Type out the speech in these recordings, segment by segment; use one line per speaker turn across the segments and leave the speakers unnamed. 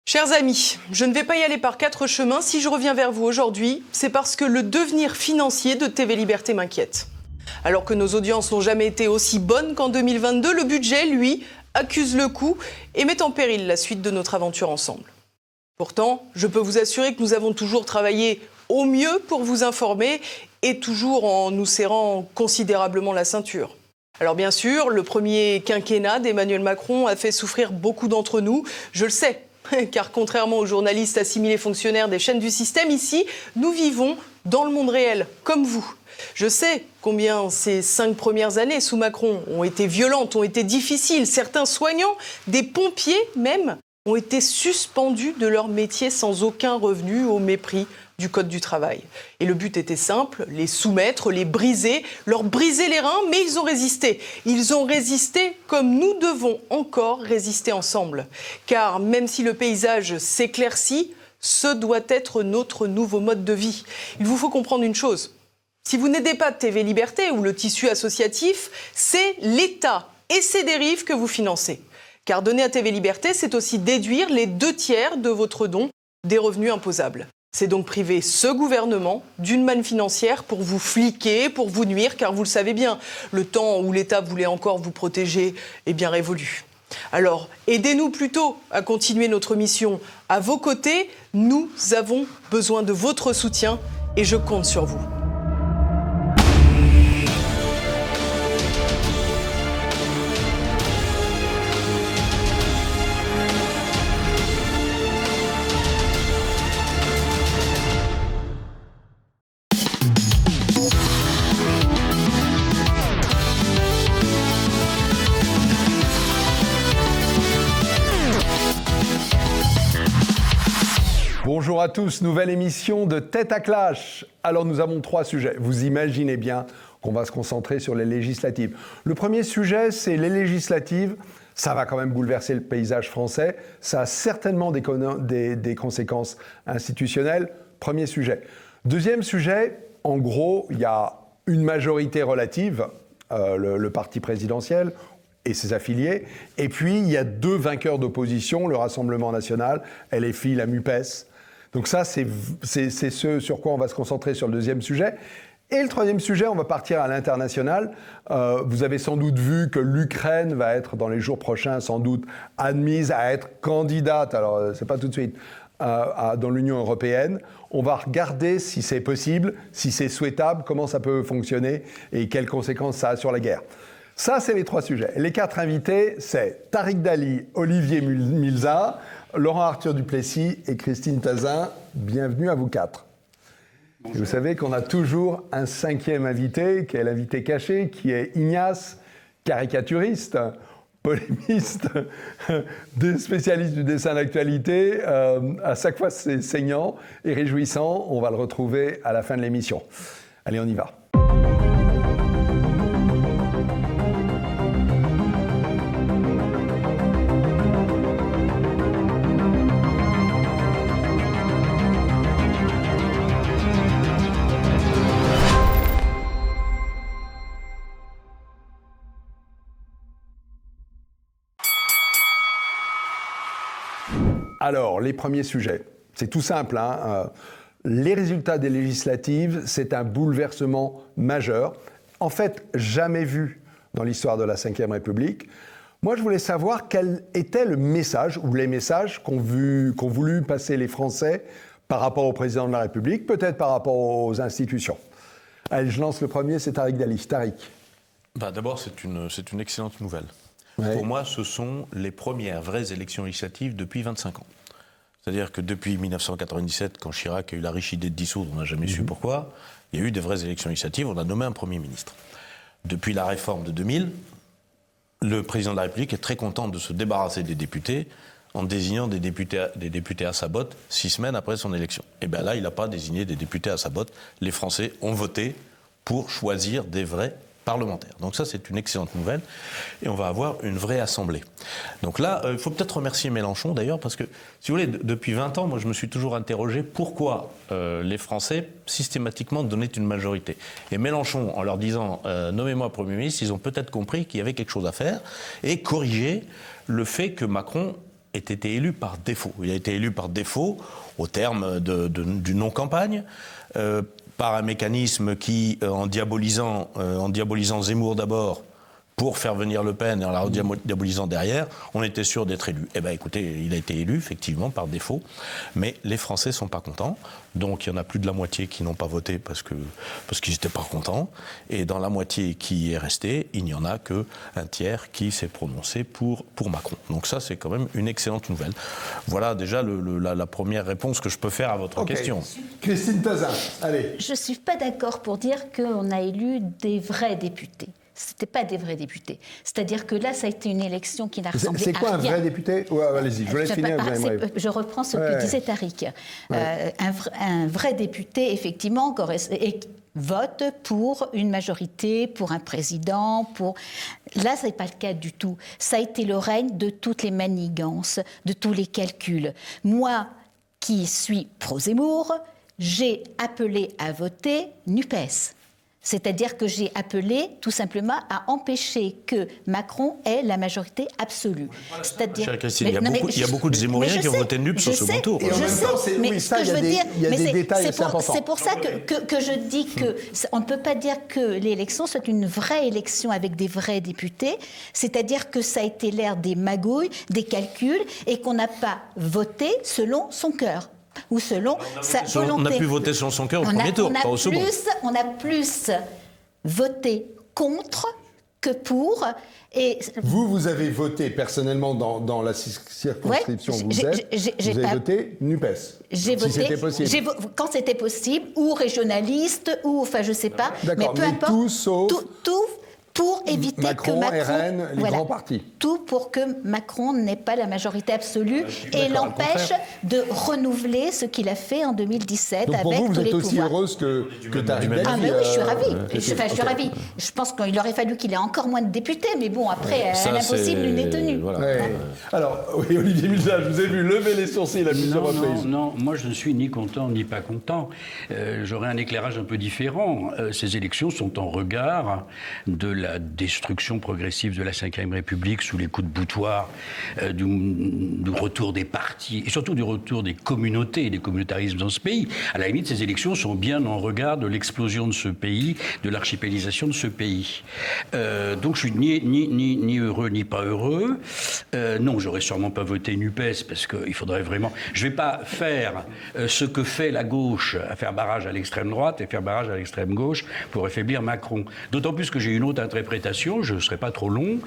Chers amis, je ne vais pas y aller par quatre chemins. Si je reviens vers vous aujourd'hui, c'est parce que le devenir financier de TV Liberté m'inquiète. Alors que nos audiences n'ont jamais été aussi bonnes qu'en 2022, le budget, lui, accuse le coup et met en péril la suite de notre aventure ensemble. Pourtant, je peux vous assurer que nous avons toujours travaillé au mieux pour vous informer et toujours en nous serrant considérablement la ceinture. Alors bien sûr, le premier quinquennat d'Emmanuel Macron a fait souffrir beaucoup d'entre nous, je le sais. Car contrairement aux journalistes assimilés fonctionnaires des chaînes du système, ici, nous vivons dans le monde réel, comme vous. Je sais combien ces 5 premières années sous Macron ont été violentes, ont été difficiles. Certains soignants, des pompiers même, ont été suspendus de leur métier sans aucun revenu au mépris du Code du travail. Et le but était simple, les soumettre, les briser, leur briser les reins, mais ils ont résisté. Ils ont résisté comme nous devons encore résister ensemble. Car même si le paysage s'éclaircit, ce doit être notre nouveau mode de vie. Il vous faut comprendre une chose. Si vous n'aidez pas TV Liberté ou le tissu associatif, c'est l'État et ses dérives que vous financez. Car donner à TV Liberté, c'est aussi déduire les 2/3 de votre don des revenus imposables. C'est donc priver ce gouvernement d'une manne financière pour vous fliquer, pour vous nuire, car vous le savez bien, le temps où l'État voulait encore vous protéger est bien révolu. Alors, aidez-nous plutôt à continuer notre mission à vos côtés. Nous avons besoin de votre soutien et je compte sur vous.
Bonjour à tous, nouvelle émission de Tête à Clash. Alors nous avons 3 sujets. Vous imaginez bien qu'on va se concentrer sur les législatives. Le premier sujet, c'est les législatives. Ça va quand même bouleverser le paysage français. Ça a certainement des conséquences institutionnelles. Premier sujet. Deuxième sujet, en gros, il y a une majorité relative, le parti présidentiel et ses affiliés. Et puis, il y a 2 vainqueurs d'opposition, le Rassemblement national, LFI, la MUPES. Donc ça, c'est ce sur quoi on va se concentrer sur le deuxième sujet. Et le troisième sujet, on va partir à l'international. Vous avez sans doute vu que l'Ukraine va être, dans les jours prochains, sans doute admise à être candidate, alors c'est pas tout de suite, dans l'Union européenne. On va regarder si c'est possible, si c'est souhaitable, comment ça peut fonctionner et quelles conséquences ça a sur la guerre. Ça, c'est les 3 sujets. Les 4 invités, c'est Tariq Dali, Olivier Milza, Laurent Arthur Duplessis et Christine Tazin. Bienvenue à vous 4. Vous savez qu'on a toujours un 5e invité, qui est l'invité caché, qui est Ignace, caricaturiste, polémiste, des spécialistes du dessin d'actualité. À chaque fois, c'est saignant et réjouissant. On va le retrouver à la fin de l'émission. Allez, on y va. Alors, les premiers sujets, c'est tout simple. Les résultats des législatives, c'est un bouleversement majeur. En fait, jamais vu dans l'histoire de la Ve République. Moi, je voulais savoir quel était le message, ou les messages qu'ont voulu passer les Français par rapport au président de la République, peut-être par rapport aux institutions. Allez, je lance le premier, c'est Tariq Dali. Tariq.
D'abord, c'est une excellente nouvelle.
Ouais.
Pour moi, ce sont les premières vraies élections législatives depuis 25 ans. C'est-à-dire que depuis 1997, quand Chirac a eu la riche idée de dissoudre, on n'a jamais su pourquoi, il y a eu de vraies élections législatives, on a nommé un Premier ministre. Depuis la réforme de 2000, le président de la République est très content de se débarrasser des députés en désignant des députés à sa botte 6 semaines après son élection. Et bien là, il n'a pas désigné des députés à sa botte. Les Français ont voté pour choisir des vrais parlementaires. Donc ça, c'est une excellente nouvelle. Et on va avoir une vraie assemblée. Donc là, il faut peut-être remercier Mélenchon, d'ailleurs, parce que, si vous voulez, depuis 20 ans, moi, je me suis toujours interrogé pourquoi les Français, systématiquement, donnaient une majorité. Et Mélenchon, en leur disant « nommez-moi Premier ministre », ils ont peut-être compris qu'il y avait quelque chose à faire et corriger le fait que Macron ait été élu par défaut. Il a été élu par défaut au terme d'une non-campagne, par un mécanisme qui, en diabolisant Zemmour d'abord, pour faire venir Le Pen et en la diabolisant derrière, on était sûr d'être élu. Eh bien écoutez, il a été élu, effectivement, par défaut, mais les Français ne sont pas contents, donc il y en a plus de la moitié qui n'ont pas voté parce qu'ils n'étaient pas contents, et dans la moitié qui est restée, il n'y en a qu'un tiers qui s'est prononcé pour Macron. Donc ça, c'est quand même une excellente nouvelle. Voilà déjà la première réponse que je peux faire à votre question.
Christine Tazin, allez.
Je ne suis pas d'accord pour dire qu'on a élu des vrais députés. Ce n'étaient pas des vrais députés. C'est-à-dire que là, ça a été une élection qui n'a ressemblé à rien.
C'est quoi un vrai député? Allez-y, je vous laisse finir.
Je reprends ce que disait Tariq. Un vrai député, effectivement, vote pour une majorité, pour un président, Là, ce n'est pas le cas du tout. Ça a été le règne de toutes les manigances, de tous les calculs. Moi, qui suis pro-Zemmour, j'ai appelé à voter NUPES. C'est-à-dire que j'ai appelé tout simplement à empêcher que Macron ait la majorité absolue.
Chère Christine, il y a beaucoup de Zemmouriens qui ont voté NUPES au second tour.
Et en même temps, il y a des détails assez importants.
C'est pour ça que je dis qu'on ne peut pas dire que l'élection soit une vraie élection avec des vrais députés. C'est-à-dire que ça a été l'ère des magouilles, des calculs, et qu'on n'a pas voté selon son cœur. Ou selon sa volonté.
On a pu voter selon son cœur au premier tour, pas au second.
On a plus voté contre que pour. Et
vous avez voté personnellement dans la circonscription où vous êtes, vous avez voté NUPES.
J'ai voté,
c'était possible.
Quand c'était possible, ou régionaliste, ou enfin je sais pas.
D'accord,
mais peu importe.
Tout sauf...
Tout pour éviter
Macron,
que Macron...
RN, les grands partis.
Tout pour que Macron n'ait pas la majorité absolue et l'empêche de renouveler ce qu'il a fait en 2017
Donc
avec
pour vous, vous êtes aussi
pouvoirs.
heureuse que Tariq Delfi.
Ah mais oui, je suis ravie. Je suis ravie. Je pense qu'il aurait fallu qu'il ait encore moins de députés, mais bon, après, à l'impossible, l'une est tenue.
Voilà. Alors, oui, Olivier Milza, je vous ai vu lever les sourcils à plusieurs reprises.
Non, moi je ne suis ni content ni pas content. J'aurais un éclairage un peu différent. Ces élections sont en regard de la destruction progressive de la Ve République sous les coups de boutoir, du retour des partis et surtout du retour des communautés et des communautarismes dans ce pays. À la limite, ces élections sont bien en regard de l'explosion de ce pays, de l'archipélisation de ce pays. Donc je suis ni heureux ni pas heureux. Non, j'aurais sûrement pas voté NUPES parce qu'il faudrait vraiment... Je ne vais pas faire ce que fait la gauche, à faire barrage à l'extrême droite et faire barrage à l'extrême gauche pour affaiblir Macron. D'autant plus que j'ai une autre interprétation, je ne serai pas trop long.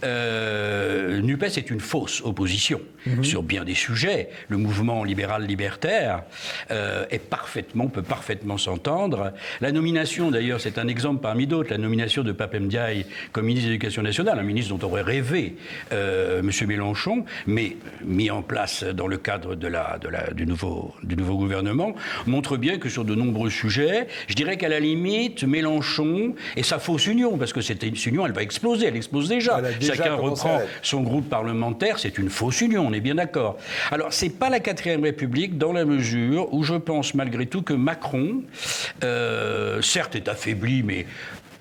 NUPES est une fausse opposition sur bien des sujets. Le mouvement libéral-libertaire peut parfaitement s'entendre. La nomination, d'ailleurs, c'est un exemple parmi d'autres, la nomination de Pape Ndiaye comme ministre de l'Éducation nationale, un ministre dont aurait rêvé M. Mélenchon, mais mis en place dans le cadre du nouveau gouvernement, montre bien que sur de nombreux sujets, je dirais qu'à la limite, Mélenchon et sa fausse union, parce que c'était une union, elle va exploser, elle explose déjà. Chacun reprend son groupe parlementaire, c'est une fausse union, on est bien d'accord. Alors, c'est pas la 4e République dans la mesure où je pense malgré tout que Macron, certes est affaibli, mais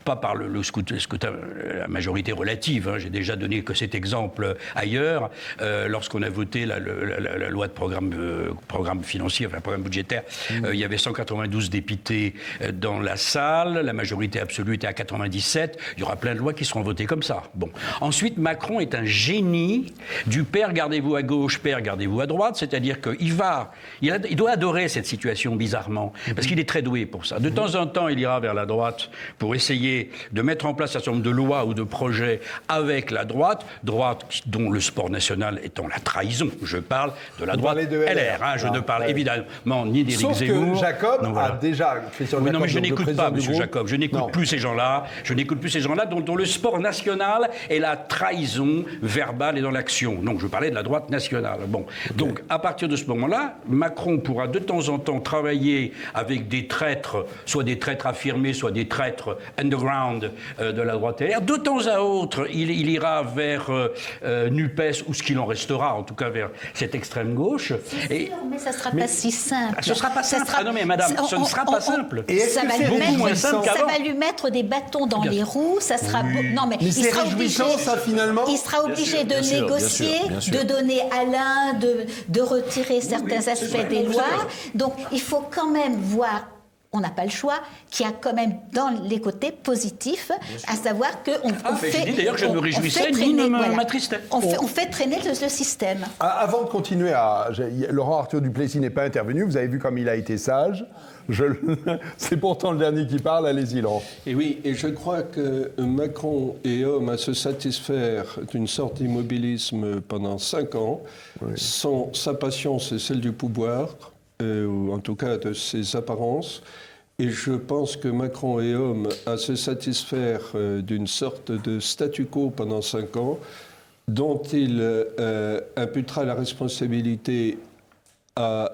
pas par le scrutin, la majorité relative. Hein. J'ai déjà donné que cet exemple ailleurs. Lorsqu'on a voté la loi de programme financier, enfin programme budgétaire, il y avait 192 députés dans la salle. La majorité absolue était à 97. Il y aura plein de lois qui seront votées comme ça. Bon. Ensuite, Macron est un génie du père gardez-vous à gauche, père gardez-vous à droite. C'est-à-dire qu'il doit adorer cette situation bizarrement, parce qu'il est très doué pour ça. De temps en temps, il ira vers la droite pour essayer de mettre en place un certain nombre de lois ou de projets avec la droite dont le sport national étant la trahison. Je parle de la droite de LR. Hein, je ne parle évidemment ni d'Éric Zemmour.
Sauf que Jacob a déjà...
Non, mais je n'écoute pas, M. Jacob. Je n'écoute plus ces gens-là. Je n'écoute plus ces gens-là dont le sport national est la trahison verbale et dans l'action. Donc, je parlais de la droite nationale. Bon. Donc, à partir de ce moment-là, Macron pourra de temps en temps travailler avec des traîtres, soit des traîtres affirmés, soit des traîtres underground, underground de la droite LR. De temps à autre, il ira vers NUPES, ou ce qu'il en restera, en tout cas vers cette extrême gauche.
Mais ça ne sera pas si simple.
Ce ne sera pas simple. Ah non, mais madame, ce ne sera pas simple.
Ça va
beaucoup moins simple
ça
qu'avant.
va lui mettre des bâtons dans les roues. Ça sera non, mais il
c'est
sera obligé.
réjouissant, ça, finalement.
Il sera obligé de négocier, de donner à l'un, de retirer certains aspects des lois. Donc, il faut quand même voir. On n'a pas le choix, qu'il y a quand même dans les côtés positifs, à savoir qu'on fait.
J'ai dit d'ailleurs que je me réjouissais,
on fait
ni ne
traîner,
m'attristait.
On fait traîner le système.
Avant de continuer, Laurent Arthur Duplessis n'est pas intervenu. Vous avez vu comme il a été sage. C'est pourtant le dernier qui parle. Allez-y, Laurent.
Et oui, et je crois que Macron est homme à se satisfaire d'une sorte d'immobilisme pendant 5 ans. Oui. Sa passion, c'est celle du pouvoir, ou en tout cas de ses apparences. Et je pense que Macron est homme à se satisfaire d'une sorte de statu quo pendant 5 ans, dont il imputera la responsabilité à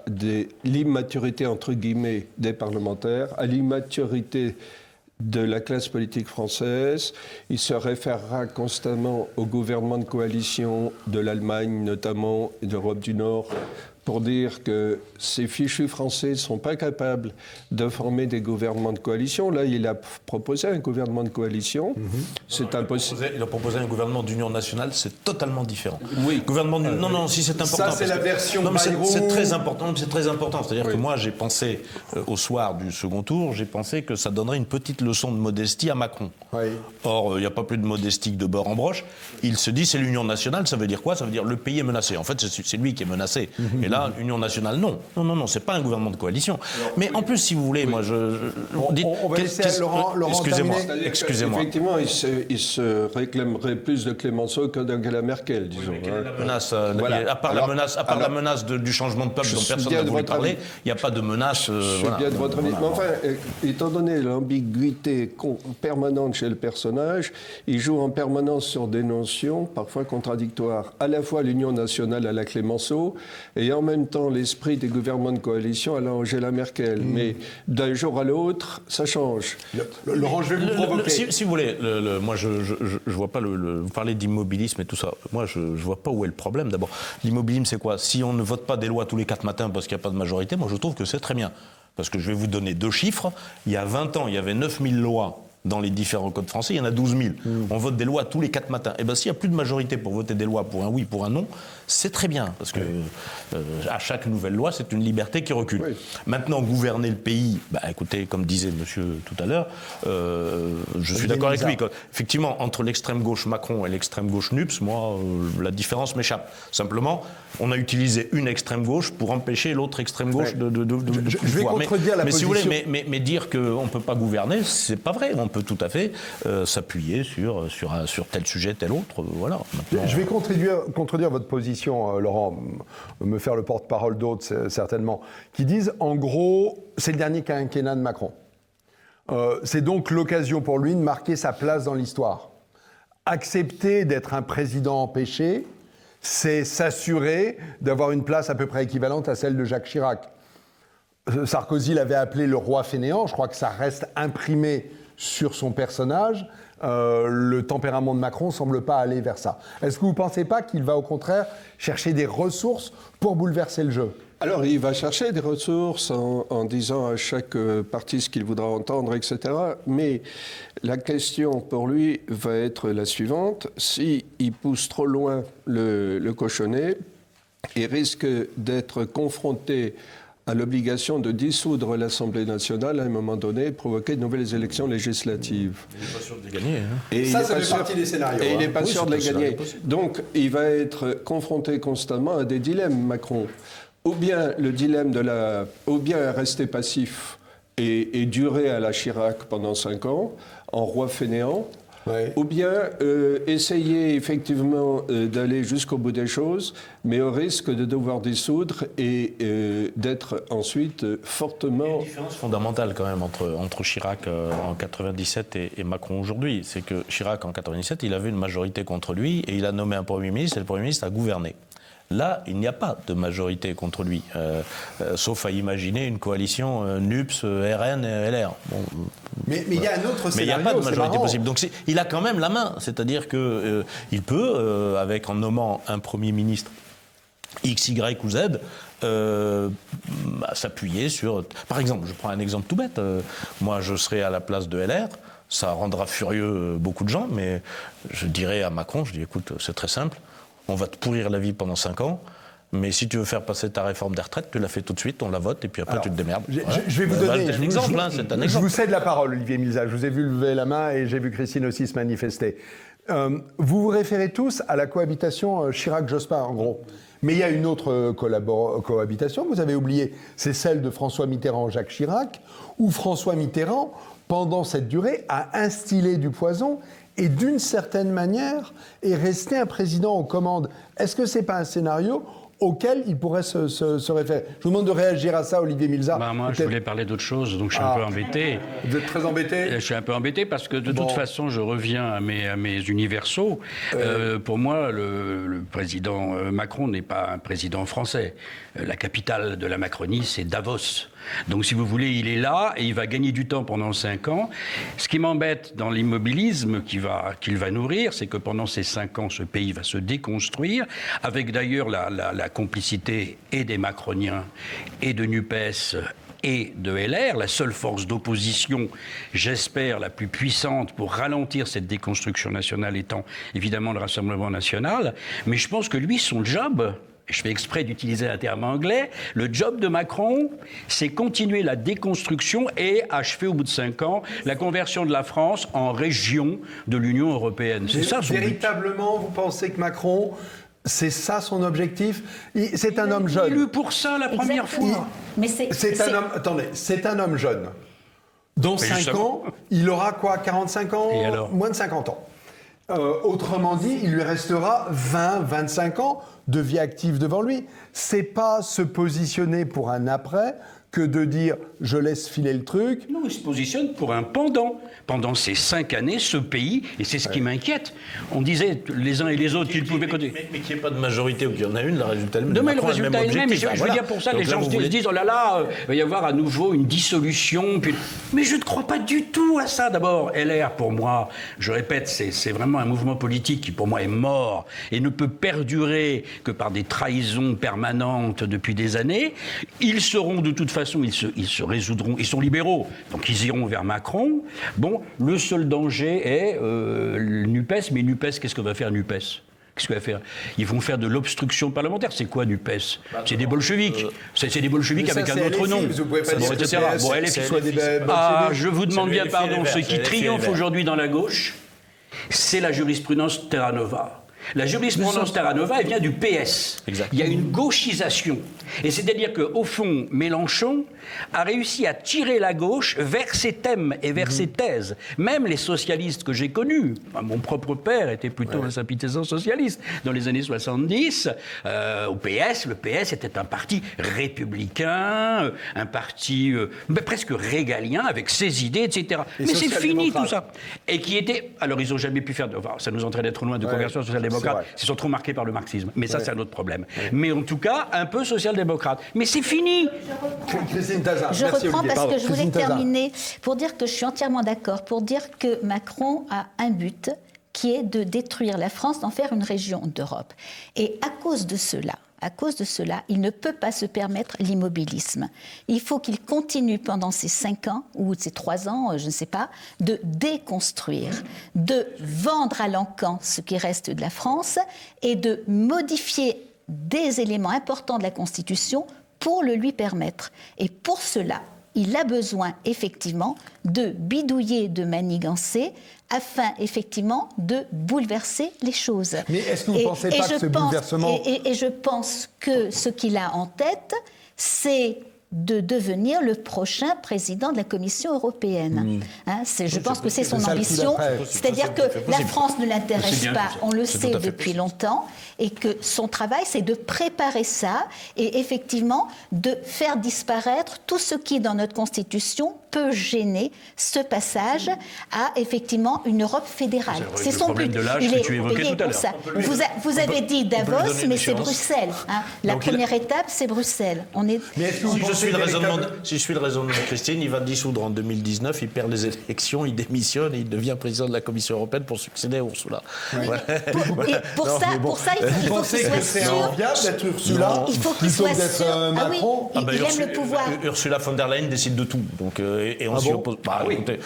l'immaturité, entre guillemets, des parlementaires, à l'immaturité de la classe politique française. Il se référera constamment au gouvernement de coalition de l'Allemagne, notamment, et d'Europe du Nord, pour dire que ces fichus français ne sont pas capables de former des gouvernements de coalition. Là, il a proposé un gouvernement de coalition. C'est impossible.
Il a proposé un gouvernement d'union nationale, c'est totalement différent.
Oui.
Gouvernement non, si c'est important.
Ça, c'est la version
Bayrou. C'est très important. C'est très important. C'est-à-dire que moi, j'ai pensé, au soir du second tour, j'ai pensé que ça donnerait une petite leçon de modestie à Macron. Oui. Or, il n'y a pas plus de modestie que de beurre en broche. Il se dit, c'est l'union nationale. Ça veut dire quoi? Ça veut dire le pays est menacé. En fait, c'est lui qui est menacé. Et là, Union nationale, non. Non, c'est pas un gouvernement de coalition. Mais en plus, si vous voulez, moi,
on va laisser Laurent
excusez-moi.
Effectivement, il se réclamerait plus de Clémenceau que d'Angela Merkel, disons.
Oui, la menace, à part la menace du changement de peuple dont personne n'a voulu parler, il n'y a pas de menace.
Je suis bien de votre avis. Mais enfin, étant donné l'ambiguïté permanente chez le personnage, il joue en permanence sur des notions parfois contradictoires. À la fois l'Union nationale à la Clémenceau et en même temps l'esprit des gouvernements de coalition à la Angela Merkel. Mais d'un jour à l'autre, ça change.
Laurent, je vais vous provoquer.
Si vous voulez, moi je vois pas vous parlez d'immobilisme et tout ça. Moi je vois pas où est le problème. D'abord, l'immobilisme c'est quoi? Si on ne vote pas des lois tous les 4 matins parce qu'il n'y a pas de majorité, moi je trouve que c'est très bien. Parce que je vais vous donner 2 chiffres. Il y a 20 ans, il y avait 9000 lois dans les différents codes français, il y en a 12 000. On vote des lois tous les 4 matins. Et bien, s'il n'y a plus de majorité pour voter des lois pour un oui, pour un non, c'est très bien. Parce que à chaque nouvelle loi, c'est une liberté qui recule. Oui. Maintenant, gouverner le pays, écoutez, comme disait monsieur tout à l'heure, je suis d'accord avec lui. Effectivement, entre l'extrême gauche Macron et l'extrême gauche NUPES, moi, la différence m'échappe. Simplement, on a utilisé une extrême gauche pour empêcher l'autre extrême gauche de
je vais contredire la position.
Si vous voulez, mais dire qu'on ne peut pas gouverner, c'est pas vrai. On peut tout à fait s'appuyer sur tel sujet, tel autre. Voilà. Maintenant,
je vais contredire votre position, Laurent, me faire le porte-parole d'autres, certainement, qui disent, en gros, c'est le dernier quinquennat de Macron. C'est donc l'occasion pour lui de marquer sa place dans l'histoire. Accepter d'être un président empêché, c'est s'assurer d'avoir une place à peu près équivalente à celle de Jacques Chirac. Sarkozy l'avait appelé le roi fainéant, je crois que ça reste imprimé sur son personnage. Le tempérament de Macron ne semble pas aller vers ça. Est-ce que vous ne pensez pas qu'il va au contraire chercher des ressources pour bouleverser le jeu ?
Alors, il va chercher des ressources en disant à chaque parti ce qu'il voudra entendre, etc. Mais la question pour lui va être la suivante. S'il pousse trop loin le cochonnet, il risque d'être confronté à l'obligation de dissoudre l'Assemblée nationale à un moment donné et provoquer de nouvelles élections législatives.
Il n'est pas sûr de les gagner.
Et ça fait partie des scénarios.
Et il n'est pas sûr de les gagner. Donc, il va être confronté constamment à des dilemmes, Macron. Ou bien le dilemme ou bien rester passif et durer à la Chirac pendant 5 ans, en roi fainéant, ou bien essayer effectivement d'aller jusqu'au bout des choses, mais au risque de devoir dissoudre et d'être ensuite fortement...
Il y a une différence fondamentale quand même entre Chirac en 97 et Macron aujourd'hui. C'est que Chirac en 97, il avait une majorité contre lui et il a nommé un Premier ministre et le Premier ministre a gouverné. Là, il n'y a pas de majorité contre lui, sauf à imaginer une coalition NUPS, RN et LR. Bon,
mais il y a un autre scénario.
Mais il n'y a pas de majorité possible. Donc il a quand même la main, c'est-à-dire qu'il peut, en nommant un Premier ministre X, Y ou Z, s'appuyer sur... Par exemple, je prends un exemple tout bête. Moi, je serais à la place de LR. Ça rendra furieux beaucoup de gens, mais je dirais à Macron, je dis, écoute, c'est très simple, on va te pourrir la vie pendant 5 ans, mais si tu veux faire passer ta réforme des retraites, tu la fais tout de suite, on la vote, et puis après
Alors,
tu te démerdes.
Je vais vous donner
un exemple, c'est un exemple.
Je vous cède la parole, Olivier Milza. Je vous ai vu lever la main et j'ai vu Christine aussi se manifester. Vous vous référez tous à la cohabitation Chirac-Jospin, en gros. Mais il y a une autre cohabitation que vous avez oubliée, c'est celle de François Mitterrand-Jacques Chirac, où François Mitterrand, pendant cette durée, a instillé du poison et d'une certaine manière est resté un président aux commandes. Est-ce que ce n'est pas un scénario auquel il pourrait se référer? Je vous demande de réagir à ça, Olivier Milza.
Moi, je voulais parler d'autre chose, donc je suis un peu embêté.
Vous êtes très embêté?
Je suis un peu embêté parce que de toute façon, je reviens à mes universaux. Pour moi, le président Macron n'est pas un président français. La capitale de la Macronie, c'est Davos. Donc, si vous voulez, il est là et il va gagner du temps pendant 5 ans. Ce qui m'embête dans l'immobilisme qu'il va nourrir, c'est que pendant ces 5 ans, ce pays va se déconstruire, avec d'ailleurs la complicité et des Macroniens et de NUPES et de LR, la seule force d'opposition, j'espère, la plus puissante pour ralentir cette déconstruction nationale étant évidemment le Rassemblement national. Mais je pense que lui, son job... Je fais exprès d'utiliser un terme anglais. Le job de Macron, c'est continuer la déconstruction et achever au bout de 5 ans la conversion de la France en région de l'Union européenne. C'est ça son but.
Véritablement, vous pensez que Macron, c'est ça son objectif? C'est un homme jeune.
Il a élu pour ça la première fois.
Mais
c'est un homme jeune. Dans 5 ans, il aura quoi, 45 ans?
Et alors?
Moins de 50 ans. Autrement dit, il lui restera 20, 25 ans de vie active devant lui. C'est pas se positionner pour un après que de dire je laisse filer le truc.
Non, il se positionne pour un pendant. Pendant ces 5 années, ce pays, et c'est ce qui m'inquiète, on disait les uns et les autres qu'ils pouvaient côté.
Mais qu'il n'y ait pas de majorité ou qu'il y en a une, le résultat est le même.
Non, mais le résultat est le même. Je veux dire, pour ça,
donc
les
là,
gens se disent oh là là, il va y avoir à nouveau une dissolution. Puis... Mais je ne crois pas du tout à ça. D'abord, LR, pour moi, je répète, c'est vraiment un mouvement politique qui, pour moi, est mort et ne peut perdurer que par des trahisons permanentes depuis des années. Ils seront, de toute façon, ils se résoudront. Ils sont libéraux, donc ils iront vers Macron. Bon, le seul danger est le NUPES. Mais NUPES, qu'est-ce que va faire NUPES? Qu'est-ce qu'il va faire? Ils vont faire de l'obstruction parlementaire. C'est quoi NUPES? C'est des bolcheviks. C'est des bolcheviks avec un autre nom.
Vous pouvez pas dire
etc. Bon, LFI. Je vous demande bien pardon. Ce qui triomphe aujourd'hui dans la gauche, c'est la jurisprudence Terra Nova. La jurisprudence Terra Nova, elle vient du PS.
Exactement.
Il y a une gauchisation. Et c'est-à-dire qu'au fond, Mélenchon a réussi à tirer la gauche vers ses thèmes et vers ses thèses. Même les socialistes que j'ai connus, mon propre père était plutôt un sympathisant socialiste dans les années 70, au PS, le PS était un parti républicain, un parti presque régalien, avec ses idées, etc. Mais c'est fini tout ça. Et qui était... Alors ils n'ont jamais pu faire... Enfin, ça nous entraînait trop loin de conversion social-démocrate. Ils sont trop marqués par le marxisme. Mais ça, c'est un autre problème. Mais en tout cas, un peu social-démocrate. Mais c'est fini.
Je reprends parce que je voulais terminer pour dire que je suis entièrement d'accord, pour dire que Macron a un but qui est de détruire la France, d'en faire une région d'Europe. Et à cause de cela, il ne peut pas se permettre l'immobilisme. Il faut qu'il continue pendant ces 5 ans, ou ces 3 ans, je ne sais pas, de déconstruire, de vendre à l'encan ce qui reste de la France et de modifier des éléments importants de la Constitution pour le lui permettre. Et pour cela, il a besoin effectivement de bidouiller, de manigancer, afin effectivement de bouleverser les choses.
Mais est-ce que vous ne pensez pas que ce bouleversement...
Et je pense que ce qu'il a en tête, c'est de devenir le prochain président de la Commission européenne. Je pense que c'est son ambition. C'est-à-dire que la France ne l'intéresse pas, on le sait depuis longtemps, et que son travail, c'est de préparer ça et effectivement de faire disparaître tout ce qui, dans notre Constitution, peut gêner ce passage à effectivement une Europe fédérale.
C'est le problème de l'âge que tu évoquais tout à l'heure.
Vous avez dit Davos, mais c'est Bruxelles. Hein. La première étape, c'est Bruxelles.
Si je suis le raisonnement de Christine, il va dissoudre en 2019, il perd les élections, il démissionne et il devient président de la Commission européenne pour succéder à Ursula.
Et pour ça, il faut qu'il soit
c'est
sûr.
enviable d'être Ursula
Il faut qu'il soit sûr. Ah oui, il aime le pouvoir.
Ursula von der Leyen décide de tout. Donc, et on s'y oppose. Écoutez,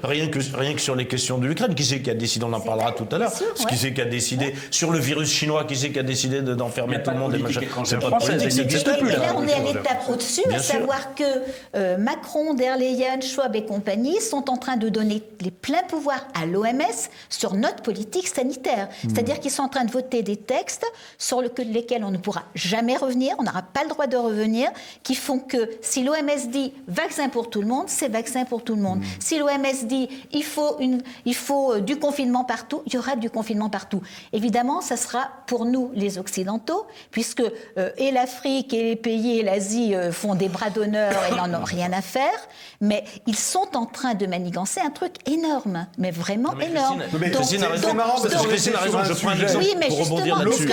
rien que sur les questions de l'Ukraine, qui c'est qui a décidé, on en parlera tout à l'heure, qui c'est qui a décidé, sur le virus chinois, qui c'est qui a décidé d'enfermer tout le monde et machin. C'est pas politique, ça n'existe plus.
Et là, on est à l'étape au-dessus, à savoir que Macron, der Leyen, Schwab et compagnie sont en train de donner les pleins pouvoirs à l'OMS sur notre politique sanitaire. C'est-à-dire qu'ils sont en train de voter des textes sur lesquels on ne pourra jamais revenir, on n'aura pas le droit de revenir, qui font que si l'OMS dit vaccin pour tout le monde, c'est vaccin pour tout le monde. Si l'OMS dit il faut du confinement partout, il y aura du confinement partout. Évidemment, ça sera pour nous les Occidentaux, puisque et l'Afrique et les pays et l'Asie font des bras d'honneur et n'en ont rien à faire, mais ils sont en train de manigancer un truc énorme, mais vraiment énorme.
Christine a raison, je prends un exemple pour rebondir là-dessus.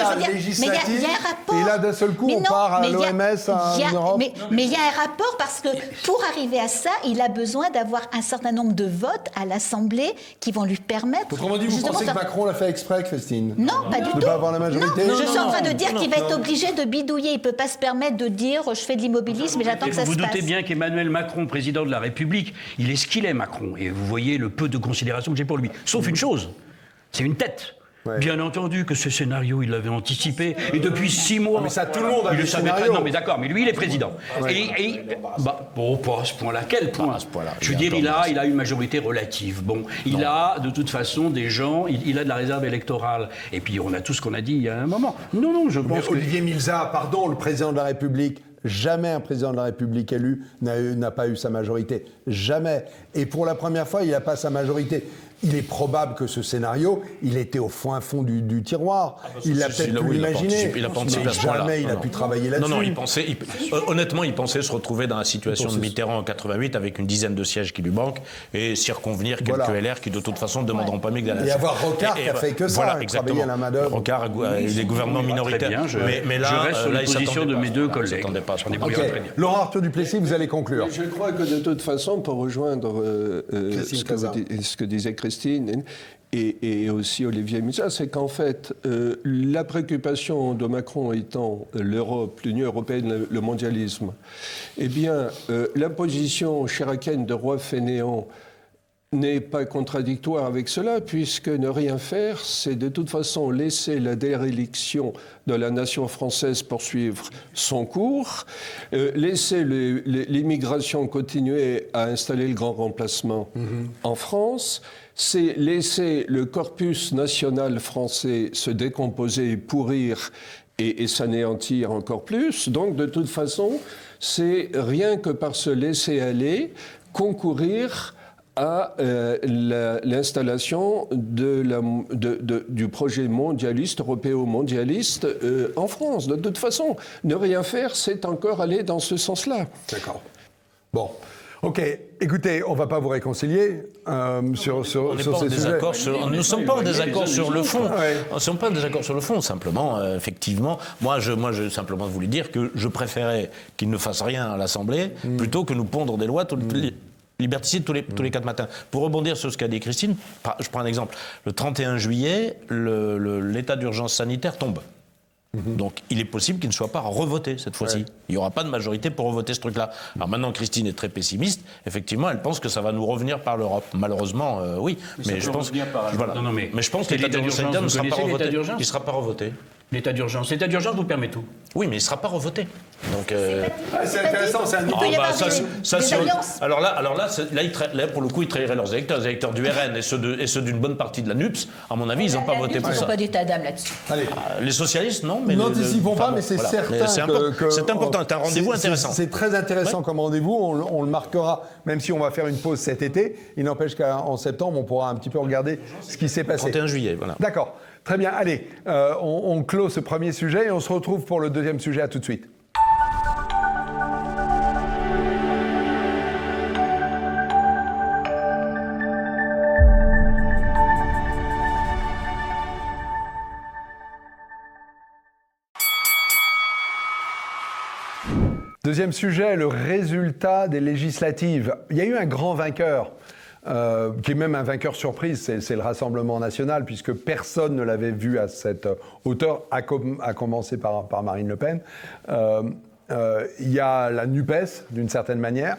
Mais il y a un rapport.
Et là, d'un seul coup, on part à l'OMS, en Europe.
Mais il y a un rapport parce que pour arriver à ça, il a besoin d'avoir un certain nombre de votes à l'Assemblée qui vont lui permettre...
Autrement dit, vous pensez que Macron l'a fait exprès, Christine?
Non, pas du tout.
De ne pas avoir la majorité?
Non, je suis en train de dire qu'il va être obligé de bidouiller. Il ne peut pas se permettre de dire je fais de l'immobilisme et j'attends que ça se passe.
Vous doutez bien qu'Emmanuel Macron, président de la République, il est ce qu'il est, Macron. Et vous voyez le peu de considération que j'ai pour lui. Sauf une chose, c'est une tête. Ouais. Bien entendu que ce scénario, il l'avait anticipé. Et depuis 6 mois...
Mais ça, tout le monde a le
scénario. Non, mais d'accord, mais lui, il est président. Ouais. Pas à ce point-là. Quel point? Je veux dire, il a une majorité relative. Bon, il a, de toute façon, des gens... Il a de la réserve électorale. Et puis, on a tout ce qu'on a dit il y a un moment. Non, je pense que...
Olivier Milza, pardon, le président de la République... Jamais un président de la République élu n'a pas eu sa majorité. Jamais. Et pour la première fois, il n'a pas sa majorité. Il est probable que ce scénario, il était au fond du tiroir. Il l'a peut-être pu l'imaginer.
Il n'a pas anticipé à ce point-là.
Jamais il a pu travailler là-dessus.
Non, honnêtement, il pensait se retrouver dans la situation de Mitterrand en 88 avec une dizaine de sièges qui lui manquent et circonvenir quelques LR qui, de toute façon, ne demanderont pas mieux que d'aller.
Et avoir Rocard qui a fait que ça, travailler à la main-d'œuvre.
Rocard et les gouvernements minoritaires.
Mais là, je reste sur la position de mes deux collègues.
Laurent Arthur Duplessis, vous allez conclure.
Je crois que de toute façon, pour rejoindre ce que disait Christine et aussi Olivier Milza, c'est qu'en fait, la préoccupation de Macron étant l'Europe, l'Union européenne, le mondialisme, eh bien, la position chiracienne de roi fainéant n'est pas contradictoire avec cela, puisque ne rien faire, c'est de toute façon laisser la déréliction de la nation française poursuivre son cours, laisser l'immigration continuer à installer le grand remplacement en France, c'est laisser le corpus national français se décomposer, pourrir et s'anéantir encore plus. Donc, de toute façon, c'est rien que par se laisser aller, concourir à l'installation du projet mondialiste, européo-mondialiste en France. De toute façon, ne rien faire, c'est encore aller dans ce sens-là.
D'accord. Bon. Ok, écoutez, on ne va pas vous réconcilier sur ces sujets.
Nous ne sommes pas en désaccord sur le fond. Nous ne sommes pas en désaccord sur le fond, simplement, effectivement. Moi, je simplement voulu dire que je préférais qu'il ne fasse rien à l'Assemblée plutôt que nous pondre des lois liberticides tous les 4 matins. Pour rebondir sur ce qu'a dit Christine, je prends un exemple. Le 31 juillet, l'état d'urgence sanitaire tombe. Donc, il est possible qu'il ne soit pas revoté cette fois-ci. Ouais. Il n'y aura pas de majorité pour revoter ce truc-là. Alors maintenant, Christine est très pessimiste. Effectivement, elle pense que ça va nous revenir par l'Europe. Malheureusement, oui. Mais je pense, mais je pense que l'état d'urgence sanitaire ne sera pas revoté. Il ne sera pas revoté.
L'état d'urgence. L'état d'urgence vous permet tout.
Oui, mais il ne sera pas revoté. Donc,
c'est intéressant, c'est un nouveau.
Alors là, pour le coup, ils trahiraient leurs électeurs. Les électeurs du RN et ceux d'une bonne partie de la NUPS, à mon avis, ils n'ont pas voté pour ça.
Ils n'ont pas d'état d'âme là-dessus.
Les socialistes, non.
Nous n'anticipons pas, mais c'est certain.
C'est important, c'est un rendez-vous intéressant.
C'est très intéressant comme rendez-vous. On le marquera, même si on va faire une pause cet été. Il n'empêche qu'en septembre, on pourra un petit peu regarder ce qui s'est passé.
31 juillet, voilà.
D'accord. Très bien, allez, on clôt ce premier sujet et on se retrouve pour le deuxième sujet. À tout de suite. Deuxième sujet, le résultat des législatives. Il y a eu un grand vainqueur, qui est même un vainqueur surprise, c'est le Rassemblement national, puisque personne ne l'avait vu à cette hauteur, à commencer par Marine Le Pen. Il y a la NUPES, d'une certaine manière,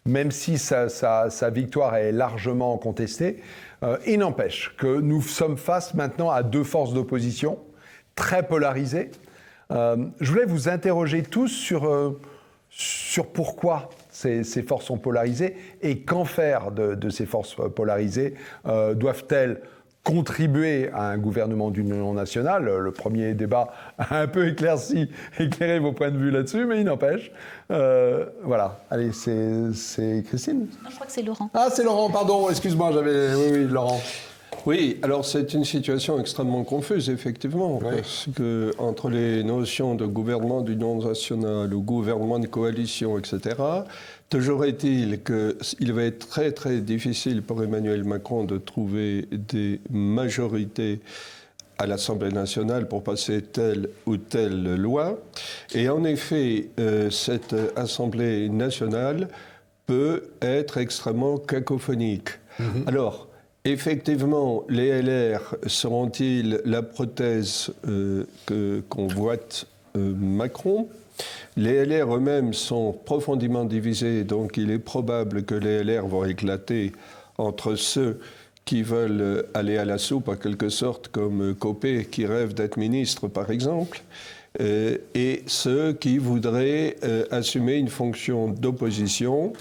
même si sa victoire est largement contestée. Il n'empêche que nous sommes face maintenant à deux forces d'opposition très polarisées. Je voulais vous interroger tous sur pourquoi ces forces sont polarisées et qu'en faire de ces forces polarisées. Doivent-elles contribuer à un gouvernement d'union nationale? Le premier débat a un peu éclairé vos points de vue là-dessus, mais il n'empêche. Voilà. Allez, c'est Christine?
Je crois que c'est Laurent.
Ah, c'est Laurent, pardon, excuse-moi, oui, Laurent.
Oui, alors c'est une situation extrêmement confuse, effectivement, parce que entre les notions de gouvernement d'union nationale ou gouvernement de coalition, etc., toujours est-il qu'il va être très très difficile pour Emmanuel Macron de trouver des majorités à l'Assemblée nationale pour passer telle ou telle loi. Et en effet, cette Assemblée nationale peut être extrêmement cacophonique. Alors, effectivement, les LR seront-ils la prothèse que convoite Macron ? Les LR eux-mêmes sont profondément divisés, donc il est probable que les LR vont éclater entre ceux qui veulent aller à la soupe, en quelque sorte, comme Copé, qui rêve d'être ministre, par exemple, et ceux qui voudraient assumer une fonction d'opposition.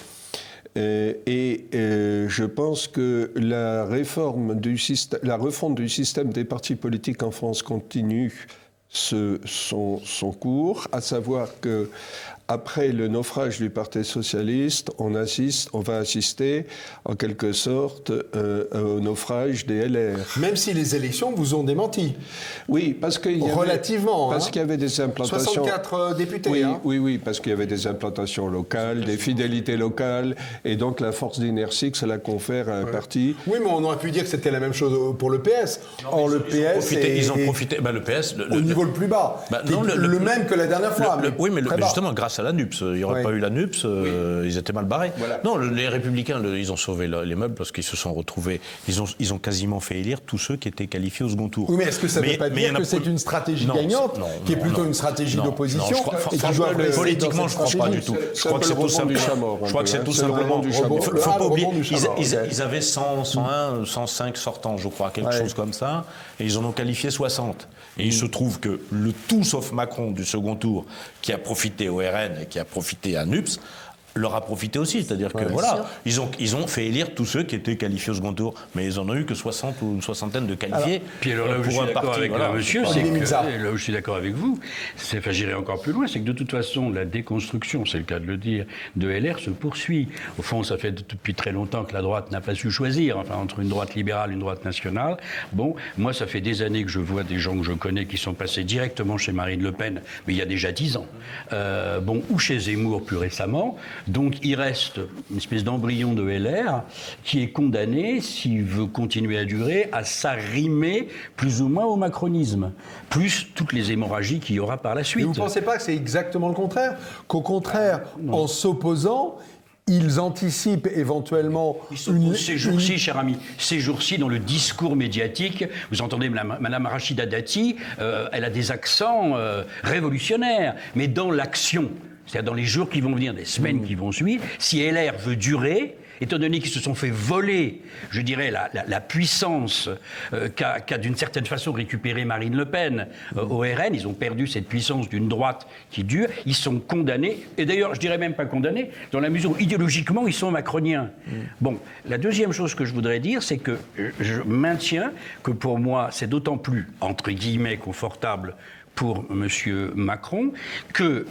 Je pense que la refonte du système des partis politiques en France continue son cours, à savoir que après le naufrage du Parti socialiste, on va assister en quelque sorte au naufrage des LR.
Même si les élections vous ont démenti.
Oui, parce qu'il y avait,
relativement,
parce qu'il y avait des implantations.
64 députés.
Oui, oui, parce qu'il y avait des implantations locales, des fidélités locales, et donc la force d'inertie que cela confère à un parti.
Oui, mais on aurait pu dire que c'était la même chose pour le PS. Or, le PS
ils ont profité. Le PS,
au niveau le plus bas, le même que la dernière fois.
Oui, mais justement, grâce à la NUPS. Il n'y aurait pas eu la NUPS, ils étaient mal barrés. Voilà. Non, les Républicains, ils ont sauvé les meubles parce qu'ils se sont retrouvés. Ils ont quasiment fait élire tous ceux qui étaient qualifiés au second tour.
Oui, mais est-ce que ça ne veut pas dire que c'est une stratégie gagnante, qui est plutôt une stratégie d'opposition?
Politiquement, je ne crois pas du tout. Je crois que c'est tout simplement. Je crois que c'est tout simplement. Il ne faut pas oublier. Ils avaient 101, 105 sortants, je crois, quelque chose comme ça, et ils en ont qualifié 60. Et il se trouve que le tout sauf Macron du second tour, qui a profité au RN et qui a profité à NUPS, leur a profité aussi. C'est-à-dire que ils ont fait élire tous ceux qui étaient qualifiés au second tour. Mais ils n'en ont eu que 60 ou une soixantaine de qualifiés.
Puis alors là où je suis d'accord avec monsieur, c'est que, là où je suis d'accord avec vous, j'irai encore plus loin, c'est que de toute façon, la déconstruction, c'est le cas de le dire, de LR se poursuit. Au fond, ça fait depuis très longtemps que la droite n'a pas su choisir, entre une droite libérale et une droite nationale. Bon, moi, ça fait des années que je vois des gens que je connais qui sont passés directement chez Marine Le Pen, mais il y a déjà 10 ans. Ou chez Zemmour plus récemment. Donc il reste une espèce d'embryon de LR qui est condamné, s'il veut continuer à durer, à s'arrimer plus ou moins au macronisme, plus toutes les hémorragies qu'il y aura par la suite.
Mais vous ne pensez pas que c'est exactement le contraire? Qu'au contraire, en s'opposant, ils anticipent éventuellement
ces jours-ci, cher ami, ces jours-ci, dans le discours médiatique, vous entendez Madame Rachida Dati, elle a des accents révolutionnaires, mais dans l'action, c'est-à-dire dans les jours qui vont venir, des semaines qui vont suivre, si LR veut durer, étant donné qu'ils se sont fait voler, je dirais, la puissance qu'a d'une certaine façon récupéré Marine Le Pen au RN, ils ont perdu cette puissance d'une droite qui dure, ils sont condamnés, et d'ailleurs, je dirais même pas condamnés, dans la mesure où idéologiquement, ils sont macroniens. Bon, la deuxième chose que je voudrais dire, c'est que je maintiens que pour moi, c'est d'autant plus, entre guillemets, confortable pour M. Macron, que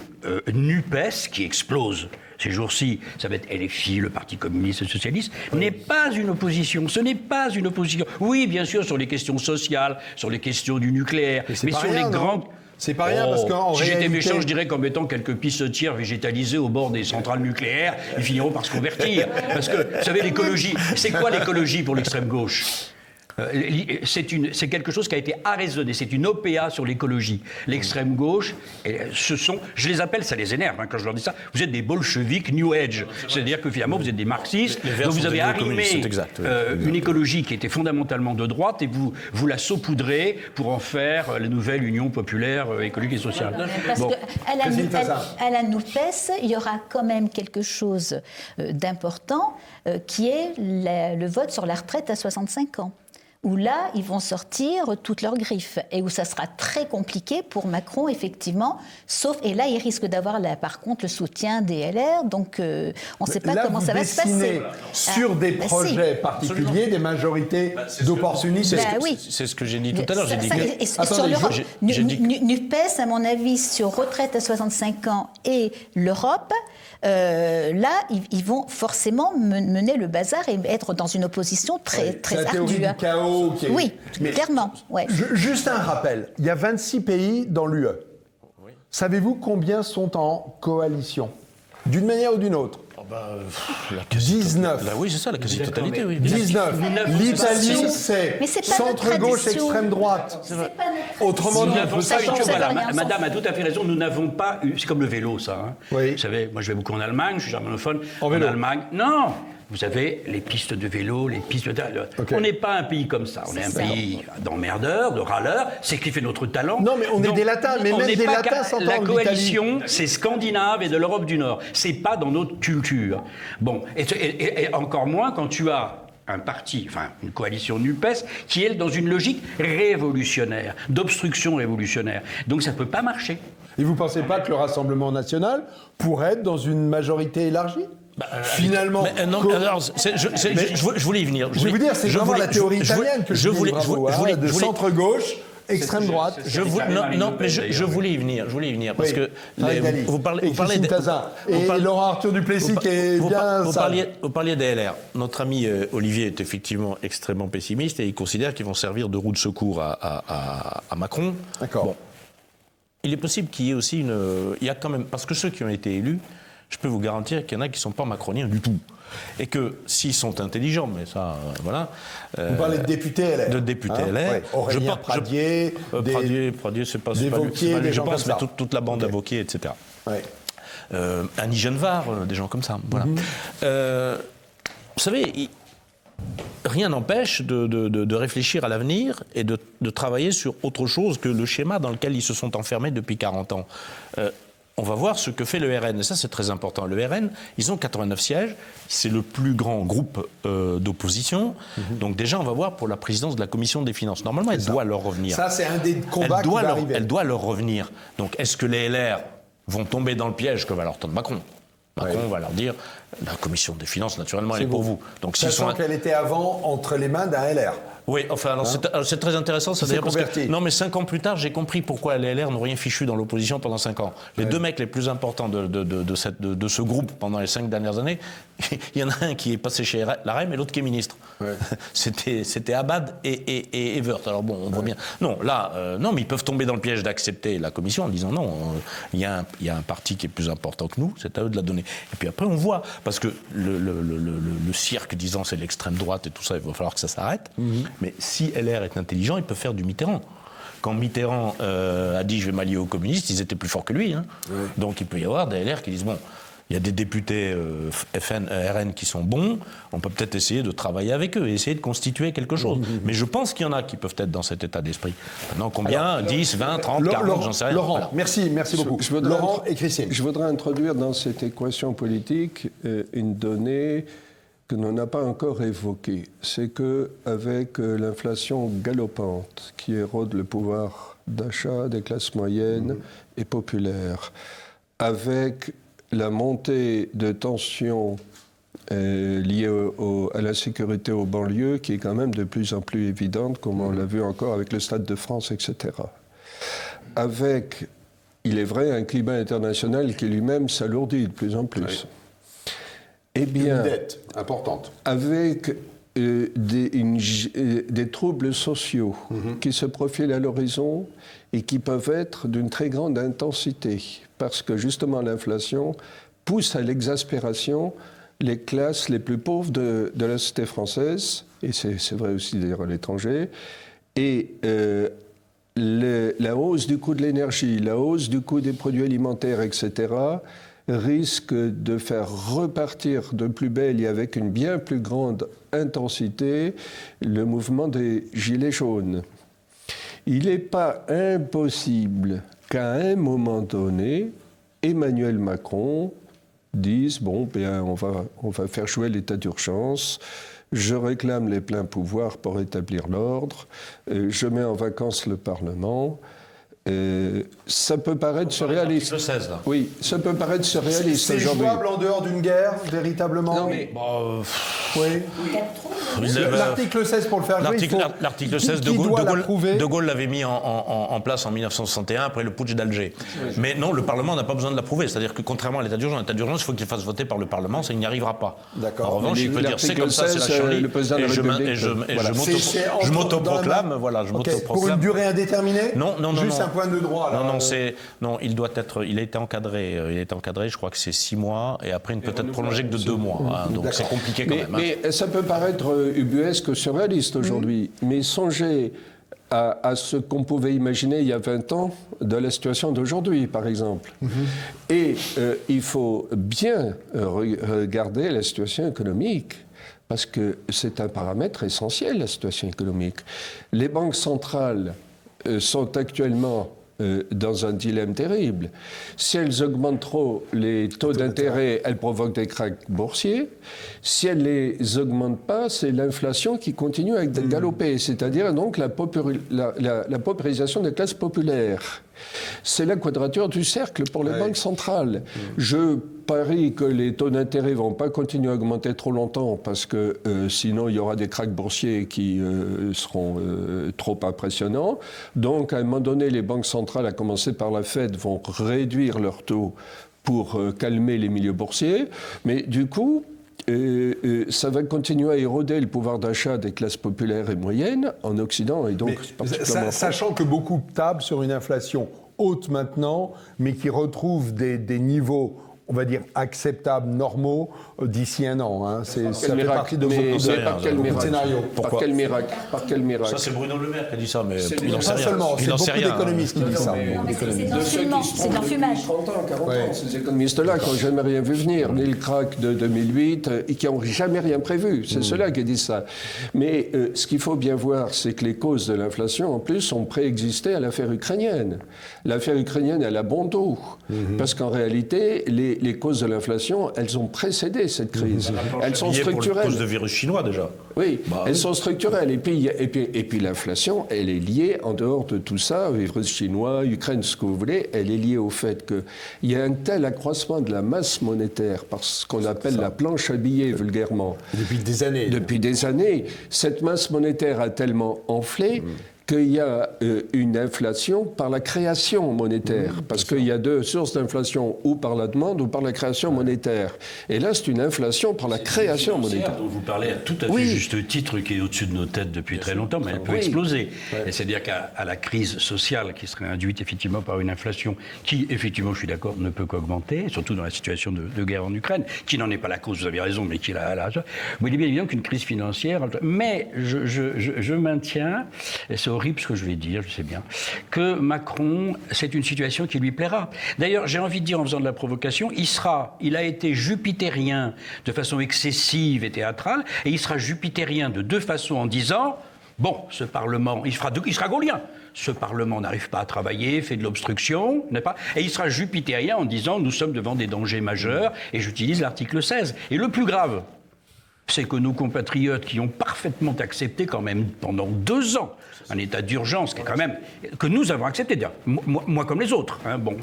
NUPES, qui explose ces jours-ci, ça va être LFI, le Parti communiste et socialiste, n'est pas une opposition. Ce n'est pas une opposition. Oui, bien sûr, sur les questions sociales, sur les questions du nucléaire, mais sur les grandes...
C'est pas rien parce qu'en
si j'étais méchant, je dirais qu'en mettant quelques pissotières végétalisées au bord des centrales nucléaires, ils finiront par se convertir. Parce que, vous savez, l'écologie, c'est quoi l'écologie pour l'extrême gauche ? C'est quelque chose qui a été arraisonné, c'est une OPA sur l'écologie. L'extrême gauche, je les appelle, ça les énerve quand je leur dis ça, vous êtes des bolcheviks New Age. C'est-à-dire que finalement vous êtes des marxistes, donc vous avez arrimé une écologie qui était fondamentalement de droite et vous la saupoudrez pour en faire la nouvelle Union populaire écologique et sociale.
Parce qu'à la NUPES, il y aura quand même quelque chose d'important qui est le vote sur la retraite à 65 ans. Où là, ils vont sortir toutes leurs griffes et où ça sera très compliqué pour Macron, effectivement, et là, il risque d'avoir, par contre, le soutien des LR, donc on ne sait pas comment ça va se passer.
Sur des projets particuliers, des majorités d'opportunités.
C'est ce que j'ai dit tout à l'heure.
NUPES, à mon avis, sur retraite à 65 ans et l'Europe, là, ils vont forcément mener le bazar et être dans une opposition très ardue. Oui, mais clairement. Ouais.
Juste un rappel, il y a 26 pays dans l'UE. Oui. Savez-vous combien sont en coalition? D'une manière ou d'une autre? 19.
Oui, c'est ça, la quasi-totalité. Oui.
19. L'Italie, c'est centre-gauche, extrême-droite.
Autrement dit, Madame a tout à fait raison, nous n'avons pas eu... C'est comme le vélo, ça. Hein. Oui. Vous savez, moi je vais beaucoup en Allemagne, je suis germanophone. En Allemagne, non. Vous avez les pistes de vélo, les pistes de... Okay. On n'est pas un pays comme ça. On est un pays d'emmerdeurs, de râleurs. C'est ce qui fait notre talent.
Non, mais on est des latins. Mais même des latins s'entendent.
La coalition, c'est scandinave et de l'Europe du Nord. C'est pas dans notre culture. Bon, et encore moins quand tu as un parti, enfin une coalition NUPES, qui est dans une logique révolutionnaire, d'obstruction révolutionnaire. Donc ça ne peut pas marcher.
Et vous ne pensez pas que le Rassemblement national pourrait être dans une majorité élargie ? Finalement,
je voulais y venir.
Je vais vous dire, c'est vraiment la théorie italienne que je voulais de centre-gauche, extrême-droite.
Je voulais y venir parce que vous parlez
et Laurent Arthur Duplessis qui est bien
vous parliez des LR. Notre ami Olivier est effectivement extrêmement pessimiste et il considère qu'ils vont servir de roue de secours à Macron.
D'accord.
Bon. Il est possible qu'il y ait aussi il y a quand même, parce que ceux qui ont été élus, je peux vous garantir qu'il y en a qui ne sont pas macroniens du tout. Et que s'ils sont intelligents, mais ça, voilà...
Vous parlez de députés LR.
De députés LR.
Ouais. Aurélien Pradier,
Pradier, c'est pas
des Wauquiez, des gens comme ça.
Mais toute la bande d'Avoquier, etc.
Ouais.
Annie Genevard, des gens comme ça. Voilà. Vous savez, rien n'empêche de réfléchir à l'avenir et de travailler sur autre chose que le schéma dans lequel ils se sont enfermés depuis 40 ans. On va voir ce que fait le RN. Et ça, c'est très important. Le RN, ils ont 89 sièges. C'est le plus grand groupe d'opposition. Donc déjà, on va voir pour la présidence de la Commission des finances. Normalement, elle doit leur revenir.
Ça, c'est un des combats qui va arriver.
Elle doit leur revenir. Donc, est-ce que les LR vont tomber dans le piège que va leur tendre Macron ? Macron va leur dire, la Commission des finances, naturellement, elle est pour vous. Donc,
sachant qu'elle était avant entre les mains d'un LR.
Oui, enfin, alors c'est très intéressant. Ça parce que, non, mais 5 ans plus tard, j'ai compris pourquoi les LR n'ont rien fichu dans l'opposition pendant 5 ans. Les deux mecs les plus importants de ce groupe pendant les 5 dernières années, il y en a un qui est passé chez la REM et l'autre qui est ministre. Ouais. C'était Abad et Evert. Alors bon, on voit bien. Non, là, non, mais ils peuvent tomber dans le piège d'accepter la commission en disant non, il y a un parti qui est plus important que nous, c'est à eux de la donner. Et puis après, on voit, parce que le cirque disant c'est l'extrême droite et tout ça, il va falloir que ça s'arrête. Mais si LR est intelligent, il peut faire du Mitterrand. Quand Mitterrand a dit « je vais m'allier aux communistes », ils étaient plus forts que lui. Hein. Oui. Donc il peut y avoir des LR qui disent « bon, il y a des députés RN qui sont bons, on peut peut-être essayer de travailler avec eux et essayer de constituer quelque chose. » Mais je pense qu'il y en a qui peuvent être dans cet état d'esprit. Maintenant, combien ? 10, 20, 30, 40, j'en sais rien.
Laurent, voilà. merci beaucoup. Laurent et Christine.
Je voudrais introduire dans cette équation politique une donnée que l'on n'a pas encore évoqué, c'est qu'avec l'inflation galopante qui érode le pouvoir d'achat des classes moyennes et populaires, avec la montée de tensions liées à la sécurité aux banlieues, qui est quand même de plus en plus évidente, comme on l'a vu encore avec le Stade de France, etc. Avec, il est vrai, un climat international qui lui-même s'alourdit de plus en plus. Oui. Eh bien,
une dette importante.
Avec des troubles sociaux qui se profilent à l'horizon et qui peuvent être d'une très grande intensité, parce que justement l'inflation pousse à l'exaspération les classes les plus pauvres de la société française, et c'est vrai aussi d'ailleurs à l'étranger, et la hausse du coût de l'énergie, la hausse du coût des produits alimentaires, etc., risque de faire repartir de plus belle et avec une bien plus grande intensité le mouvement des Gilets jaunes. Il n'est pas impossible qu'à un moment donné, Emmanuel Macron dise « Bon, bien, on va faire jouer l'état d'urgence, je réclame les pleins pouvoirs pour établir l'ordre, je mets en vacances le Parlement ». Ça peut paraître surréaliste.
Le 16, là.
Oui, ça peut paraître surréaliste aujourd'hui.
C'est jouable en dehors d'une guerre, véritablement?
Non, mais...
Oui. L'article 16, pour le faire jouer,
l'article 16, De Gaulle l'avait mis en place en 1961, après le putsch d'Alger. Oui. Mais non, le Parlement n'a pas besoin de l'approuver. C'est-à-dire que contrairement à l'état d'urgence, il faut qu'il fasse voter par le Parlement, ça il n'y arrivera pas.
D'accord.
En revanche, il peut dire c'est comme ça, c'est la Charlie, et je m'autoproclame. Voilà, je m'autoproclame.
Pour une durée indéterminée?
Non.
Juste un point de droit. Là,
non, il a été encadré. Je crois que c'est 6 mois, et après, il ne peut être prolongé que de 2 mois. Donc c'est compliqué quand même.
Mais ça peut paraître ubuesque, surréaliste aujourd'hui, mais songez à ce qu'on pouvait imaginer il y a 20 ans de la situation d'aujourd'hui, par exemple. Et il faut bien regarder la situation économique, parce que c'est un paramètre essentiel, la situation économique. Les banques centrales sont actuellement dans un dilemme terrible. Si elles augmentent trop les taux d'intérêt, elles provoquent des krachs boursiers. Si elles ne les augmentent pas, c'est l'inflation qui continue à galoper, c'est-à-dire donc la paupérisation des classes populaires. C'est la quadrature du cercle pour les banques centrales. Je parie que les taux d'intérêt ne vont pas continuer à augmenter trop longtemps parce que sinon il y aura des krachs boursiers qui seront trop impressionnants. Donc à un moment donné, les banques centrales, à commencer par la Fed, vont réduire leurs taux pour calmer les milieux boursiers. Mais du coup, ça va continuer à éroder le pouvoir d'achat des classes populaires et moyennes en Occident et donc particulièrement
sachant que beaucoup tablent sur une inflation haute maintenant, mais qui retrouve des niveaux, on va dire, acceptables, normaux, d'ici un an. Hein. Ça fait partie de beaucoup de scénarios.
Par quel miracle?
Ça, c'est Bruno Le Maire qui a dit ça, mais
il n'en sait rien. Seulement, c'est beaucoup d'économistes qui disent ça.
C'est l'enfumage.
30 ans, 40 ans, ces économistes-là qui n'ont jamais rien vu venir, ni le krach de 2008, et qui n'ont jamais rien prévu. C'est ceux-là qui disent ça. Mais ce qu'il faut bien voir, c'est que les causes de l'inflation, en plus, ont préexisté à l'affaire ukrainienne. L'affaire ukrainienne, elle a bon dos. Parce qu'en réalité, les causes de l'inflation, elles ont précédé cette crise. Elles sont structurelles.
Pour cause de virus chinois, déjà.
Oui, elles sont structurelles. Et puis l'inflation, elle est liée, en dehors de tout ça, virus chinois, Ukraine, ce que vous voulez, elle est liée au fait qu'il y a un tel accroissement de la masse monétaire par ce qu'on appelle la planche à billets, vulgairement.
Depuis des années.
Depuis des années. Cette masse monétaire a tellement enflé qu'il y a une inflation par la création monétaire. Parce qu'il y a 2 sources d'inflation, ou par la demande ou par la création monétaire. Et là, c'est une inflation par la création monétaire.
Dont vous parlez à tout à fait juste titre, qui est au-dessus de nos têtes depuis très longtemps, mais elle peut exploser. Et c'est-à-dire qu'à la crise sociale qui serait induite effectivement par une inflation qui, effectivement, je suis d'accord, ne peut qu'augmenter, surtout dans la situation de guerre en Ukraine, qui n'en est pas la cause, vous avez raison, mais qui est la... Vous voyez bien évidemment qu'une crise financière... Mais je maintiens, et c'est horrible ce que je vais dire, je sais bien, que Macron, c'est une situation qui lui plaira. D'ailleurs, j'ai envie de dire, en faisant de la provocation, il a été jupitérien de façon excessive et théâtrale, et il sera jupitérien de 2 façons en disant, bon, ce Parlement, il sera gaulien. Ce Parlement n'arrive pas à travailler, fait de l'obstruction, n'est-ce pas? Et il sera jupitérien en disant, nous sommes devant des dangers majeurs, et j'utilise l'article 16. Et le plus grave, c'est que nos compatriotes qui ont parfaitement accepté quand même pendant 2 ans un état d'urgence qui est quand même que nous avons accepté, moi comme les autres. Hein, bon.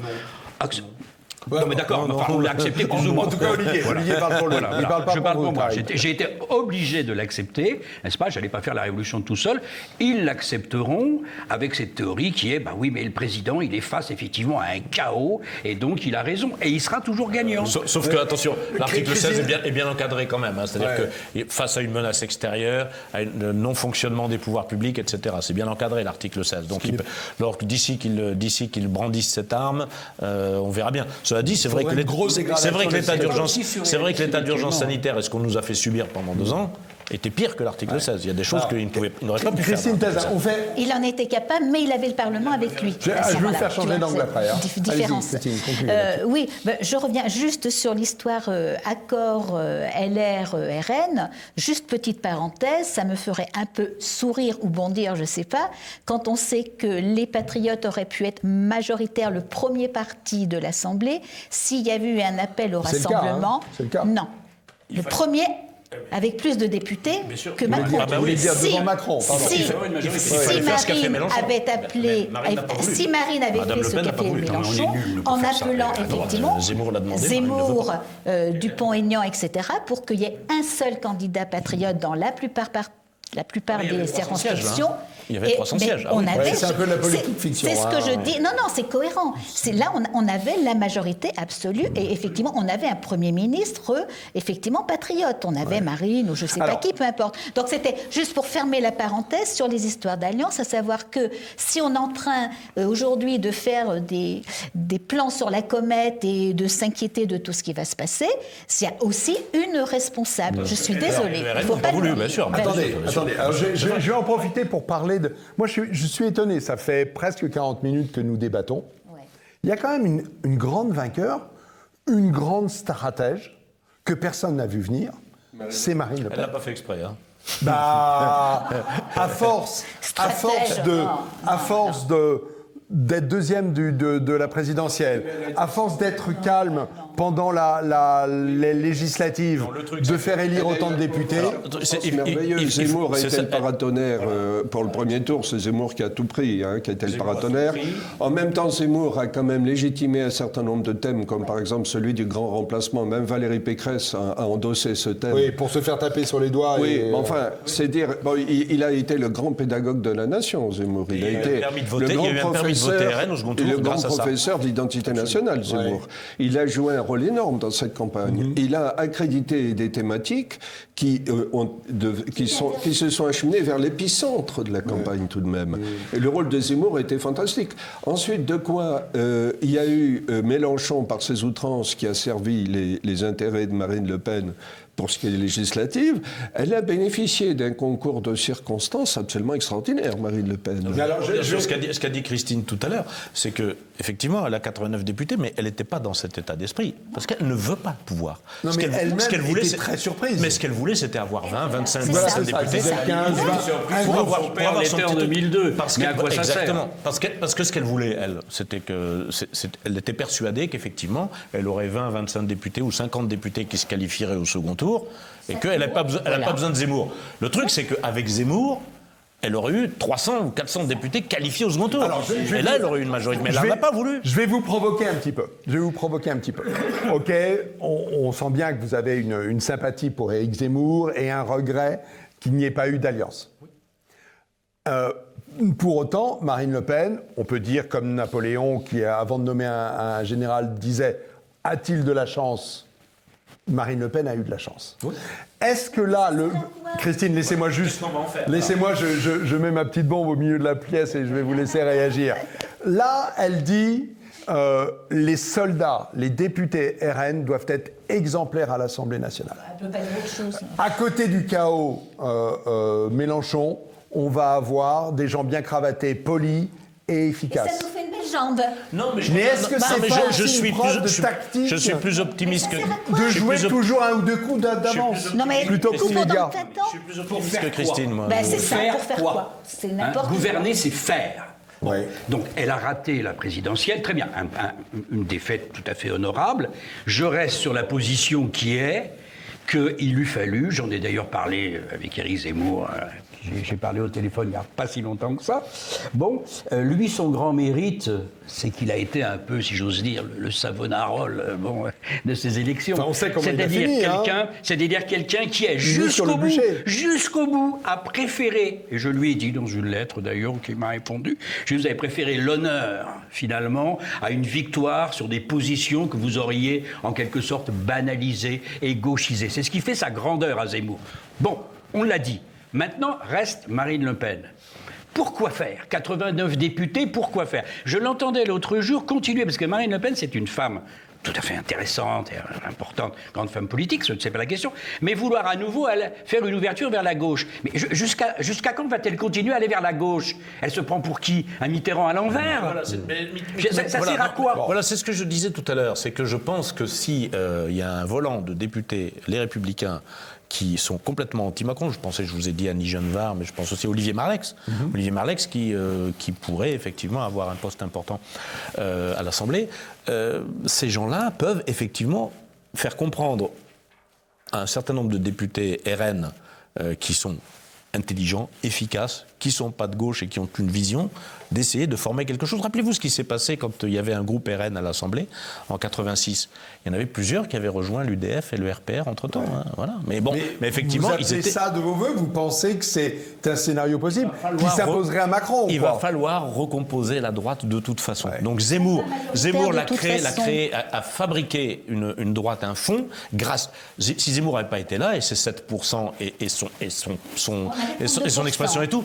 Non mais d'accord, on l'a accepté plus ou moins.
En tout cas, Olivier parle pour lui.
Je parle pour moi. J'ai été obligé de l'accepter, n'est-ce pas? J'allais pas faire la révolution tout seul. Ils l'accepteront avec cette théorie qui est, oui, mais le président, il est face effectivement à un chaos, et donc il a raison, et il sera toujours gagnant.
Sauf que, attention, l'article 16 est bien encadré quand même. Hein, c'est-à-dire que face à une menace extérieure, à un non-fonctionnement des pouvoirs publics, etc., c'est bien encadré l'article 16. Donc d'ici qu'il brandisse cette arme, on verra bien. Cela cela dit, c'est vrai que l'état d'urgence sanitaire et ce qu'on nous a fait subir pendant 2 ans était pire que l'article 16. Il y a des choses qu'il n'aurait pas pu faire.
Christine Tazin,
Il en était capable, mais il avait le Parlement avec lui.
Je vais vous faire changer d'angle après.
Différence.
Christine, concluez.
Oui, je reviens juste sur l'histoire accord LR-RN. Juste petite parenthèse, ça me ferait un peu sourire ou bondir, je ne sais pas, quand on sait que les Patriotes auraient pu être majoritaires, le premier parti de l'Assemblée, s'il y avait eu un appel au rassemblement.
C'est le cas.
Non. Le premier avec plus de députés que Macron.
Vous voulez dire devant Macron, pardon.
Si Marine avait fait ce qu'a fait Mélenchon, en appelant effectivement Zemmour, Dupont-Aignan, etc., pour qu'il y ait un seul candidat patriote dans la plupart des circonscriptions.
Il y avait 300 sièges.
C'est un peu de la politique fiction.
C'est ce que je dis. Non, c'est cohérent. Là, on avait la majorité absolue et effectivement, on avait un Premier ministre, effectivement, patriote. On avait Marine ou je ne sais pas qui, peu importe. Donc, c'était juste pour fermer la parenthèse sur les histoires d'alliance, à savoir que si on est en train aujourd'hui de faire des plans sur la comète et de s'inquiéter de tout ce qui va se passer, il y a aussi une responsable. Je suis désolée.
Il ne faut pas voulu, bien sûr.
Attendez. Alors, je vais en profiter pour parler de... Moi, je suis étonné. Ça fait presque 40 minutes que nous débattons. Ouais. Il y a quand même une grande vainqueur, une grande stratège que personne n'a vu venir. C'est Marine Le Pen.
Elle n'a pas fait exprès. Hein.
À force d'être deuxième de la présidentielle, à force d'être calme pendant les législatives, de faire élire autant de députés.
C'est merveilleux. Zemmour a été le paratonnerre pour le premier tour. C'est Zemmour qui a tout pris, qui a été le paratonnerre. En même temps, Zemmour a quand même légitimé un certain nombre de thèmes, comme par exemple celui du grand remplacement. Même Valérie Pécresse a endossé ce thème.
Oui, pour se faire taper sur les doigts.
Oui, mais enfin, c'est dire... Bon, il a été le grand pédagogue de la nation, Zemmour. Il a été le grand professeur de l'identité nationale, Zemmour. Il a joué un rôle énorme dans cette campagne. Il a accrédité des thématiques qui se sont acheminées vers l'épicentre de la campagne tout de même. Et le rôle de Zemmour était fantastique. Ensuite, de quoi il y a eu Mélenchon, par ses outrances, qui a servi les intérêts de Marine Le Pen pour ce qui est des législatives, elle a bénéficié d'un concours de circonstances absolument extraordinaire, Marine Le Pen.
Alors, ce qu'a dit Christine tout à l'heure, c'est qu'effectivement, elle a 89 députés, mais elle n'était pas dans cet état d'esprit, parce qu'elle ne veut pas le pouvoir.
Non, mais elle-même était très surprise.
Mais ce qu'elle voulait, c'était avoir 20, 25
députés. 15, 20.
Pour avoir son
en 2002.
Mais à quoi ça sert ? Parce que ce qu'elle voulait, elle, c'était elle était persuadée qu'effectivement, elle aurait 20, 25 députés ou 50 députés qui se qualifieraient au second tour, et qu'elle n'a pas besoin de Zemmour. Le truc, c'est qu'avec Zemmour, elle aurait eu 300 ou 400 députés qualifiés au second tour. Et là, elle aurait eu une majorité. Mais elle n'a pas voulu.
Je vais vous provoquer un petit peu. OK, on sent bien que vous avez une sympathie pour Éric Zemmour et un regret qu'il n'y ait pas eu d'alliance. Pour autant, Marine Le Pen, on peut dire comme Napoléon, qui, avant de nommer un général, disait « A-t-il de la chance ?» Marine Le Pen a eu de la chance. Oui. Est-ce que là, Christine, laissez-moi juste... Laissez-moi, je mets ma petite bombe au milieu de la pièce et je vais vous laisser réagir. Là, elle dit, les soldats, les députés RN doivent être exemplaires à l'Assemblée nationale.
Elle peut pas dire autre chose.
À côté du chaos Mélenchon, on va avoir des gens bien cravatés, polis et efficaces.
Et ça nous fait une belle jambe.
Non, mais est-ce que c'est pas aussi une preuve de tactique?
Je suis plus optimiste que...
De jouer toujours un ou deux coups d'avance.
Non, mais
plutôt que l'immédiat.
Je suis plus optimiste que Christine, moi.
C'est ça, pour faire quoi? C'est n'importe quoi.
Gouverner, c'est faire.
Ouais.
Donc, elle a raté la présidentielle, très bien, une défaite tout à fait honorable. Je reste sur la position qui est qu'il eût fallu, j'en ai d'ailleurs parlé avec Éric Zemmour, j'ai parlé au téléphone il n'y a pas si longtemps que ça. Bon, lui, son grand mérite, c'est qu'il a été un peu, si j'ose dire, le Savonarole de ces élections.
Enfin, on sait comment il a fini,
c'est-à-dire quelqu'un qui est jusqu'au bout, a préféré, et je lui ai dit dans une lettre d'ailleurs qui m'a répondu, vous avez préféré l'honneur, finalement, à une victoire sur des positions que vous auriez en quelque sorte banalisées et gauchisées. C'est ce qui fait sa grandeur à Zemmour. Bon, on l'a dit. Maintenant, reste Marine Le Pen. Pourquoi faire 89 députés, pourquoi faire? Je l'entendais l'autre jour continuer, parce que Marine Le Pen, c'est une femme tout à fait intéressante et importante, grande femme politique, ce n'est pas la question, mais vouloir à nouveau faire une ouverture vers la gauche. Mais jusqu'à quand va-t-elle continuer à aller vers la gauche? Elle se prend pour qui? Un Mitterrand à l'envers?
Voilà,
ça sert à quoi?
Voilà, c'est ce que je disais tout à l'heure, c'est que je pense que si il y a un volant de députés, les Républicains, qui sont complètement anti-Macron. Je vous ai dit Annie Genevard, mais je pense aussi à Olivier Marleix. Olivier Marleix qui pourrait effectivement avoir un poste important à l'Assemblée. Ces gens-là peuvent effectivement faire comprendre à un certain nombre de députés RN qui sont intelligents, efficaces, qui ne sont pas de gauche et qui ont une vision, d'essayer de former quelque chose. Rappelez-vous ce qui s'est passé quand il y avait un groupe RN à l'Assemblée, en 86. Il y en avait plusieurs qui avaient rejoint l'UDF et le RPR entre-temps.
Ouais.
Hein, voilà. Mais bon, mais effectivement...
Vous appelez ça de vos voeux? Vous pensez que c'est un scénario possible qui s'imposerait à Macron?
Il va falloir recomposer la droite de toute façon. Ouais. Donc Zemmour a fabriqué une droite, un fond, grâce... Si Zemmour n'avait pas été là, et ses 7% et son expression et tout,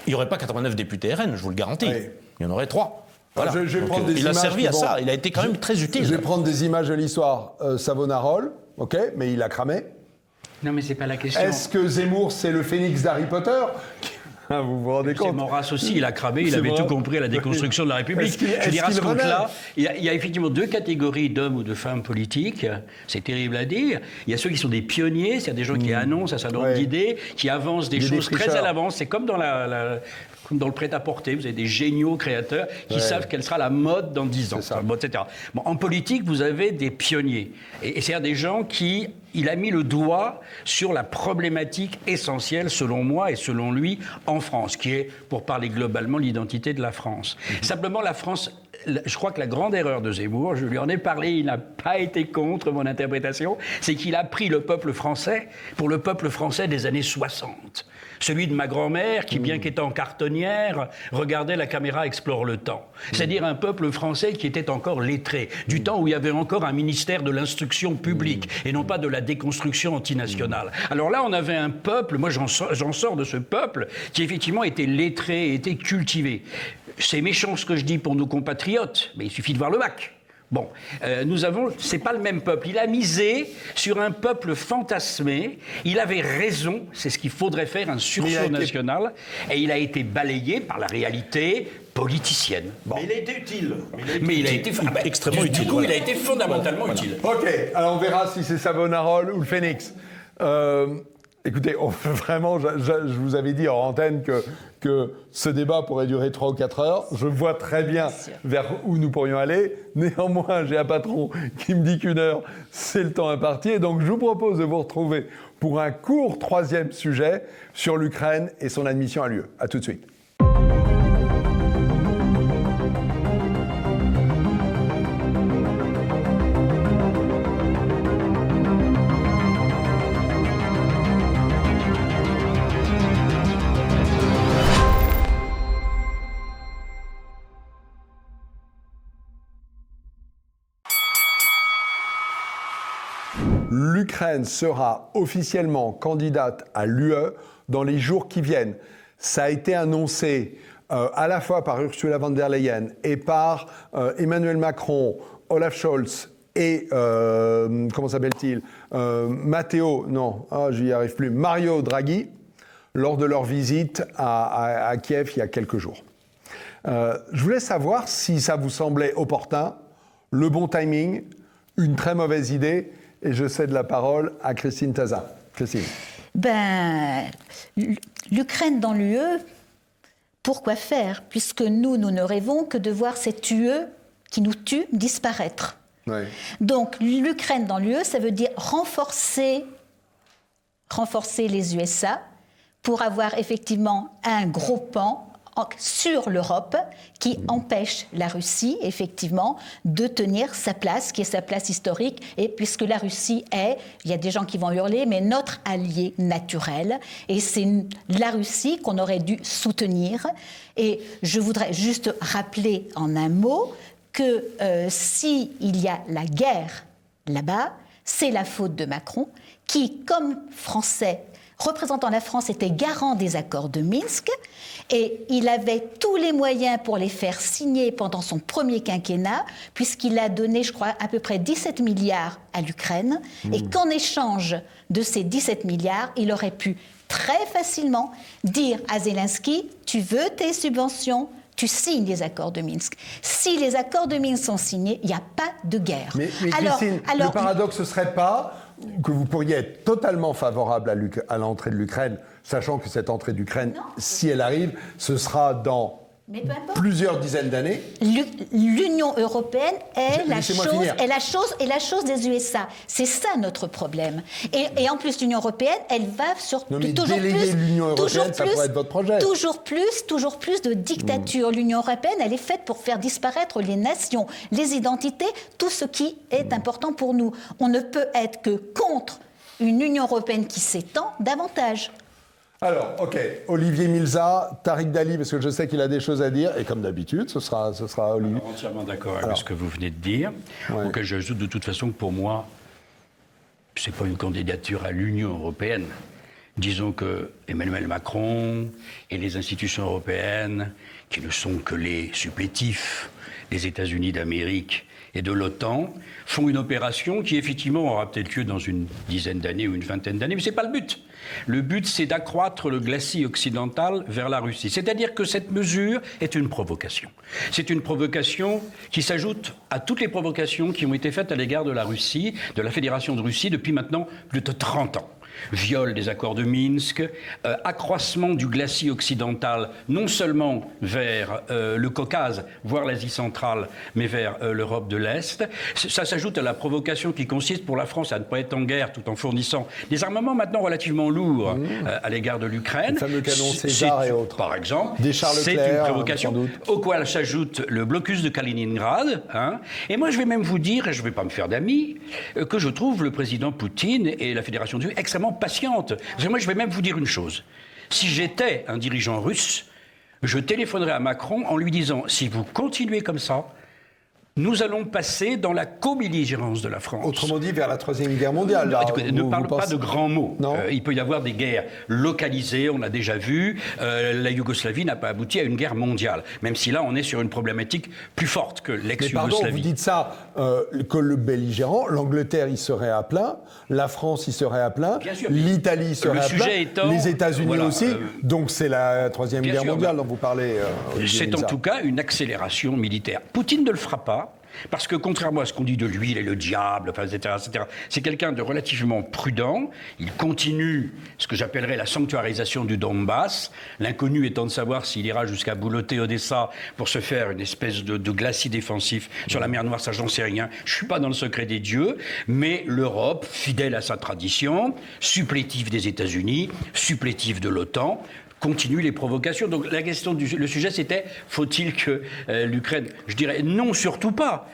il n'y aurait pas 89 députés RN, je vous le garantis. Oui. Il y en aurait 3. Voilà. Il a servi à ça, il a été quand même très utile.
Je vais prendre des images de l'histoire. Savonarole, ok, mais il a cramé.
Non, mais c'est pas la question.
Est-ce que Zemmour, c'est le phénix d'Harry Potter? Vous vous rendez compte?
Maurras aussi, il a cramé, il avait tout compris à la déconstruction de la République. Je dirais à ce compte-là, il y a effectivement 2 catégories d'hommes ou de femmes politiques, c'est terrible à dire. Il y a ceux qui sont des pionniers, c'est-à-dire des gens qui annoncent un certain nombre d'idées, qui avancent des choses très à l'avance. C'est comme dans le prêt-à-porter, vous avez des géniaux créateurs qui savent quelle sera la mode dans 10 ans, etc. Bon, en politique, vous avez des pionniers. Et c'est-à-dire des gens qui... Il a mis le doigt sur la problématique essentielle, selon moi et selon lui, en France, qui est, pour parler globalement, l'identité de la France. Simplement, la France... Je crois que la grande erreur de Zemmour, je lui en ai parlé, il n'a pas été contre mon interprétation, c'est qu'il a pris le peuple français pour le peuple français des années 60. Celui de ma grand-mère qui, bien qu'étant cartonnière, regardait la caméra Explore le temps. C'est-à-dire un peuple français qui était encore lettré, du temps où il y avait encore un ministère de l'instruction publique et non pas de la déconstruction antinationale. Alors là, on avait un peuple, moi j'en sors de ce peuple, qui effectivement était lettré, était cultivé. C'est méchant ce que je dis pour nos compatriotes, mais il suffit de voir le bac. Bon, c'est pas le même peuple. Il a misé sur un peuple fantasmé. Il avait raison, c'est ce qu'il faudrait faire, un sursaut national. Et il a été balayé par la réalité politicienne.
Bon. Mais il a été utile.
Mais il a été extrêmement utile. Du coup, il a été fondamentalement utile.
Ok, alors on verra si c'est Savonarole ou le Phénix. Écoutez, vraiment, je vous avais dit en antenne que ce débat pourrait durer 3 ou 4 heures. Je vois très bien vers où nous pourrions aller. Néanmoins, j'ai un patron qui me dit qu'1 heure, c'est le temps imparti. Et donc, je vous propose de vous retrouver pour un court 3e sujet sur l'Ukraine et son admission à l'UE. À tout de suite. L'Ukraine sera officiellement candidate à l'UE dans les jours qui viennent. Ça a été annoncé à la fois par Ursula von der Leyen et par Emmanuel Macron, Olaf Scholz et, comment s'appelle-t-il, Mario Draghi, lors de leur visite à Kiev il y a quelques jours. Je voulais savoir si ça vous semblait opportun, le bon timing, une très mauvaise idée. Et je cède la parole à Christine Tazin. Christine.
L'Ukraine dans l'UE, pourquoi faire? Puisque nous ne rêvons que de voir cette UE qui nous tue disparaître. Ouais. Donc l'Ukraine dans l'UE, ça veut dire renforcer les USA pour avoir effectivement un gros pan sur l'Europe qui empêche la Russie, effectivement, de tenir sa place, qui est sa place historique, et puisque la Russie est, il y a des gens qui vont hurler, mais notre allié naturel, et c'est la Russie qu'on aurait dû soutenir. Et je voudrais juste rappeler en un mot que s'il y a la guerre là-bas, c'est la faute de Macron, qui, comme Français, représentant la France, était garant des accords de Minsk et il avait tous les moyens pour les faire signer pendant son premier quinquennat, puisqu'il a donné, je crois, à peu près 17 milliards à l'Ukraine et qu'en échange de ces 17 milliards, il aurait pu très facilement dire à Zelensky « Tu veux tes subventions ? Tu signes les accords de Minsk. » Si les accords de Minsk sont signés, il n'y a pas de guerre.
Mais Christine, le paradoxe, ce ne serait pas que vous pourriez être totalement favorable à l'entrée de l'Ukraine, sachant que cette entrée d'Ukraine, si elle arrive, ce sera dans plusieurs dizaines d'années.
L'Union européenne est la chose des USA. C'est ça notre problème. Et en plus, l'Union européenne, elle va sur
l'Union européenne, ça pourrait être votre projet.
Toujours plus de dictature. L'Union européenne, elle est faite pour faire disparaître les nations, les identités, tout ce qui est important pour nous. On ne peut être que contre une Union européenne qui s'étend davantage.
Alors, OK, Olivier Milza, Tariq Dali, parce que je sais qu'il a des choses à dire, et comme d'habitude, ce sera Olivier.
Alors, entièrement d'accord avec ce que vous venez de dire, auquel j'ajoute de toute façon que pour moi, ce n'est pas une candidature à l'Union européenne. Disons que Emmanuel Macron et les institutions européennes, qui ne sont que les supplétifs des États-Unis d'Amérique et de l'OTAN, font une opération qui effectivement aura peut-être lieu dans une dizaine d'années ou une vingtaine d'années, mais ce n'est pas le but. Le but, c'est d'accroître le glacis occidental vers la Russie. C'est-à-dire que cette mesure est une provocation. C'est une provocation qui s'ajoute à toutes les provocations qui ont été faites à l'égard de la Russie, de la Fédération de Russie, depuis maintenant plus de 30 ans. Viol des accords de Minsk, accroissement du glacis occidental, non seulement vers le Caucase, voire l'Asie centrale, mais vers l'Europe de l'Est. Ça s'ajoute à la provocation qui consiste pour la France à ne pas être en guerre tout en fournissant des armements maintenant relativement lourds à l'égard de l'Ukraine.
Le fameux canon César et autres.
Par exemple.
Des chars Leclerc,
c'est une provocation. Au qual s'ajoute le blocus de Kaliningrad. Et moi, je vais même vous dire, et je ne vais pas me faire d'amis, que je trouve le président Poutine et la Fédération de Russie extrêmement patiente. Parce que moi, je vais même vous dire une chose. Si j'étais un dirigeant russe, je téléphonerais à Macron en lui disant « Si vous continuez comme ça, nous allons passer dans la co-belligérance de la France. »
Autrement dit, vers la Troisième Guerre mondiale. Là,
ne parle pas de grands mots.
Il
peut y avoir des guerres localisées, on l'a déjà vu. La Yougoslavie n'a pas abouti à une guerre mondiale, même si là, on est sur une problématique plus forte que l'ex-Yougoslavie.
Mais pardon, vous dites ça, que le belligérant, l'Angleterre y serait à plein, la France y serait à plein, l'Italie y serait à plein, les États-Unis aussi. Donc c'est la Troisième Guerre mondiale dont vous parlez.
C'est en tout cas une accélération militaire. Poutine ne le fera pas. Parce que contrairement à ce qu'on dit de lui, il est le diable, etc., c'est quelqu'un de relativement prudent. Il continue ce que j'appellerais la sanctuarisation du Donbass. L'inconnu étant de savoir s'il ira jusqu'à boulotter Odessa pour se faire une espèce de glacis défensif sur la mer Noire, ça j'en sais rien. Je ne suis pas dans le secret des dieux, mais l'Europe, fidèle à sa tradition, supplétive des États-Unis, supplétive de l'OTAN, continue les provocations. Donc la question, le sujet c'était, faut-il que l'Ukraine... Je dirais non, surtout pas,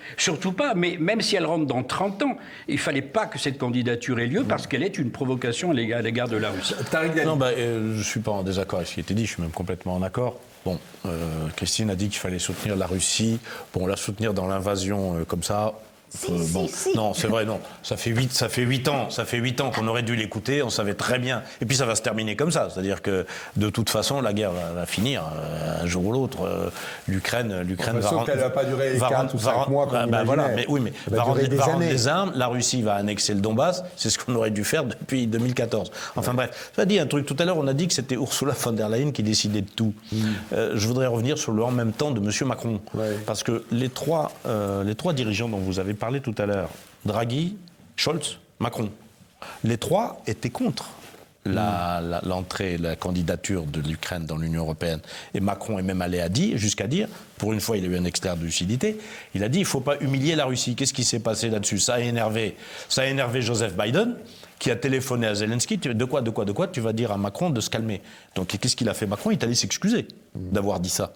mais même si elle rentre dans 30 ans, il ne fallait pas que cette candidature ait lieu parce qu'elle est une provocation à l'égard de la Russie.
Non, je ne suis pas en désaccord avec ce qui a été dit, je suis même complètement en accord. Bon, Christine a dit qu'il fallait soutenir la Russie. Bon, la soutenir dans l'invasion comme ça...
Si.
Non, c'est vrai, non. Ça fait 8 ans qu'on aurait dû l'écouter, on savait très bien. Et puis ça va se terminer comme ça, c'est-à-dire que de toute façon, la guerre va finir un jour ou l'autre. L'Ukraine va
sauf qu'elle ne va pas durer 4 ou 5 mois comme on
voilà, mais va rendre des armes, la Russie va annexer le Donbass, c'est ce qu'on aurait dû faire depuis 2014. Enfin bref, ça dit un truc tout à l'heure, on a dit que c'était Ursula von der Leyen qui décidait de tout. Je voudrais revenir sur le en même temps de M. Macron, parce que les trois dirigeants dont vous avez parlé tout à l'heure, Draghi, Scholz, Macron, les trois étaient contre l'entrée, la candidature de l'Ukraine dans l'Union européenne. Et Macron est même allé jusqu'à dire, pour une fois il a eu un externe de lucidité, il a dit il ne faut pas humilier la Russie. Qu'est-ce qui s'est passé là-dessus ? Ça a énervé Joseph Biden, qui a téléphoné à Zelensky, de quoi tu vas dire à Macron de se calmer. Donc qu'est-ce qu'il a fait Macron ? Il est allé s'excuser d'avoir dit ça.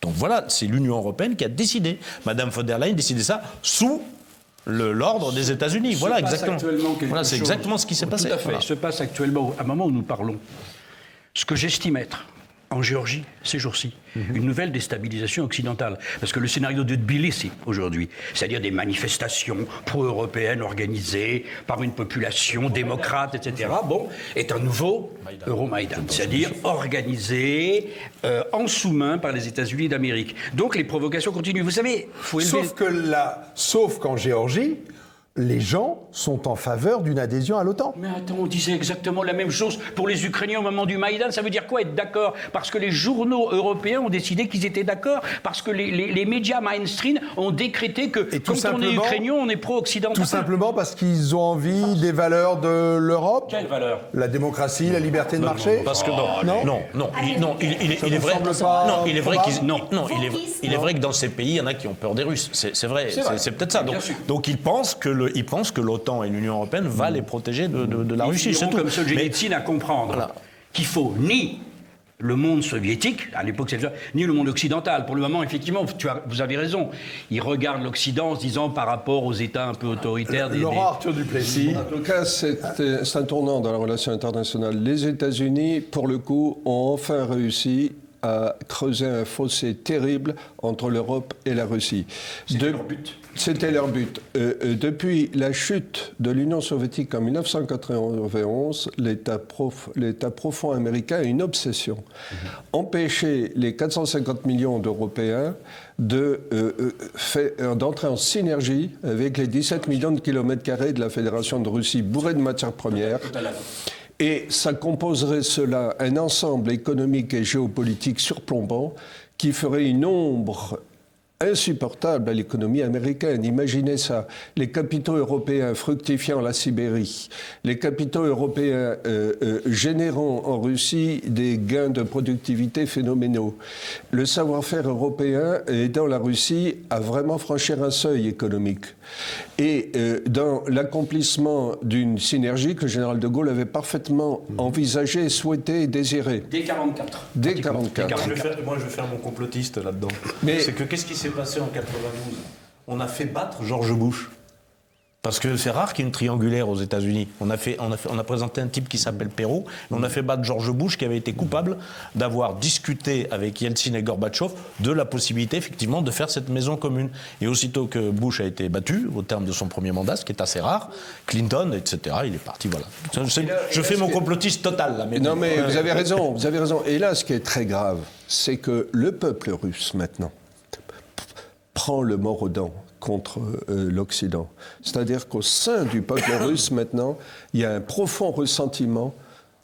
Donc voilà, c'est l'Union européenne qui a décidé. Madame von der Leyen a décidé ça sous l'ordre des États-Unis. Voilà, exactement. C'est exactement ce qui s'est passé.
Tout à fait. Il se passe actuellement, à un moment où nous parlons, ce que j'estime être en Géorgie, ces jours-ci, une nouvelle déstabilisation occidentale. Parce que le scénario de Tbilissi, aujourd'hui, c'est-à-dire des manifestations pro-européennes organisées par une population démocrate, etc., est un nouveau Euromaïdan, c'est-à-dire organisé en sous-main par les États-Unis d'Amérique. Donc les provocations continuent. Vous savez, il faut élever...
Sauf qu'en Géorgie, les gens sont en faveur d'une adhésion à l'OTAN.
Mais attends, on disait exactement la même chose pour les Ukrainiens au moment du Maïdan. Ça veut dire quoi, être d'accord? Parce que les journaux européens ont décidé qu'ils étaient d'accord, parce que les médias mainstream ont décrété que quand on est ukrainien, on est pro-occidental.
Tout simplement parce qu'ils ont envie des valeurs de l'Europe.
Quelles valeurs?
La démocratie, la liberté de marché.
Parce que il est vrai que dans ces pays, il y en a qui ont peur des Russes. C'est vrai, c'est peut-être ça. Donc ils pensent que l'OTAN et l'Union européenne va les protéger de la Russie.
C'est comme Solzhenitsyn à comprendre qu'il faut ni le monde soviétique, à l'époque c'est ni le monde occidental. Pour le moment, effectivement, vous avez raison. Ils regardent l'Occident en se disant par rapport aux États un peu autoritaires.
Laurent Arthur Duplessis.
En tout cas, c'est un tournant dans la relation internationale. Les États-Unis, pour le coup, ont enfin réussi à creuser un fossé terrible entre l'Europe et la Russie.
C'était leur but.
C'était leur but. Depuis la chute de l'Union soviétique en 1991, l'État profond américain a une obsession. Empêcher les 450 millions d'Européens d'entrer en synergie avec les 17 millions de kilomètres carrés de la Fédération de Russie bourrée de matières premières. Et ça composerait cela un ensemble économique et géopolitique surplombant qui ferait une ombre insupportable à l'économie américaine. Imaginez ça. Les capitaux européens fructifiant la Sibérie, les capitaux européens générant en Russie des gains de productivité phénoménaux. Le savoir-faire européen aidant la Russie à vraiment franchir un seuil économique. Et dans l'accomplissement d'une synergie que le général de Gaulle avait parfaitement envisagée, souhaitée et désirée.
Dès 1944.
Dès 1944.
Moi, je vais faire mon complotiste là-dedans.
Mais
c'est que qu'est-ce qui s'est passé en 92 ? On a fait battre George Bush. Parce que c'est rare qu'il y ait une triangulaire aux États-Unis. On a présenté un type qui s'appelle Perrault, et on a fait battre George Bush, qui avait été coupable d'avoir discuté avec Yeltsin et Gorbatchev de la possibilité, effectivement, de faire cette maison commune. Et aussitôt que Bush a été battu, au terme de son premier mandat, ce qui est assez rare, Clinton, etc., il est parti, voilà. Je fais mon complotiste total, là.
Non, mais vous avez raison, vous avez raison. Et là, ce qui est très grave, c'est que le peuple russe, maintenant, prend le mort aux dents contre l'Occident. C'est-à-dire qu'au sein du peuple russe, maintenant, il y a un profond ressentiment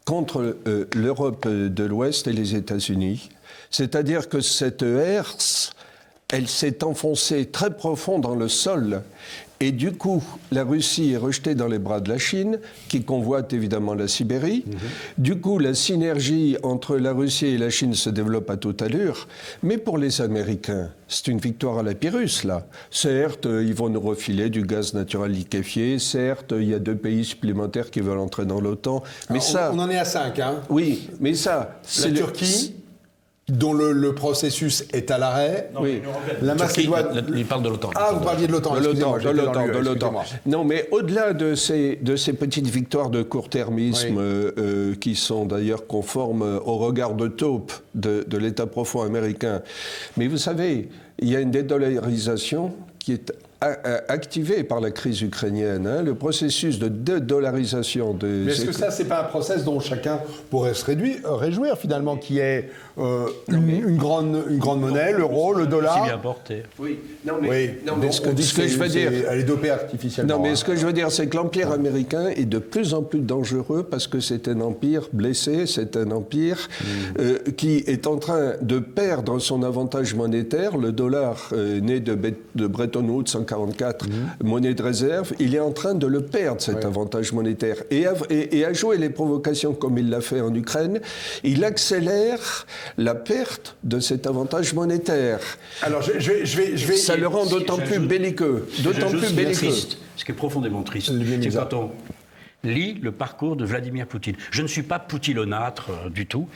contre l'Europe de l'Ouest et les États-Unis. C'est-à-dire que cette herse, elle s'est enfoncée très profond dans le sol. Et du coup, la Russie est rejetée dans les bras de la Chine, qui convoite évidemment la Sibérie. Du coup, la synergie entre la Russie et la Chine se développe à toute allure. Mais pour les Américains, c'est une victoire à la Pyrrhus, là. Certes, ils vont nous refiler du gaz naturel liquéfié. Certes, il y a 2 pays supplémentaires qui veulent entrer dans l'OTAN. Mais
alors,
ça...
On en est à 5, hein.
Oui, mais ça...
La Turquie, dont le processus est à l'arrêt.
Oui.
La Macédoine.
Il parle de l'OTAN.
Ah, vous parliez de l'OTAN.
De l'OTAN. Non, mais au-delà de ces petites victoires de court-termisme, qui sont d'ailleurs conformes au regard de taupe de l'État profond américain, mais vous savez, il y a une dédollarisation qui est activé par la crise ukrainienne, hein, le processus de dédollarisation des...
Mais est-ce que ça, c'est pas un process dont chacun pourrait se réjouir finalement, qui est une grande monnaie, l'euro, le dollar?
C'est bien porté.
Oui,
mais
ce que je veux dire...
Elle est dopée artificiellement.
Non, mais ce que je veux dire, c'est que l'empire américain est de plus en plus dangereux parce que c'est un empire blessé, c'est un empire qui est en train de perdre son avantage monétaire. Le dollar, né de Bretton Woods en 1944, monnaie de réserve, il est en train de le perdre, cet avantage monétaire. Et à jouer les provocations comme il l'a fait en Ukraine, il accélère la perte de cet avantage monétaire.
Alors, je vais...
Ça le rend d'autant plus belliqueux. D'autant plus belliqueux.
Ce qui est profondément triste, c'est quand on lit le parcours de Vladimir Poutine. Je ne suis pas poutilonâtre du tout.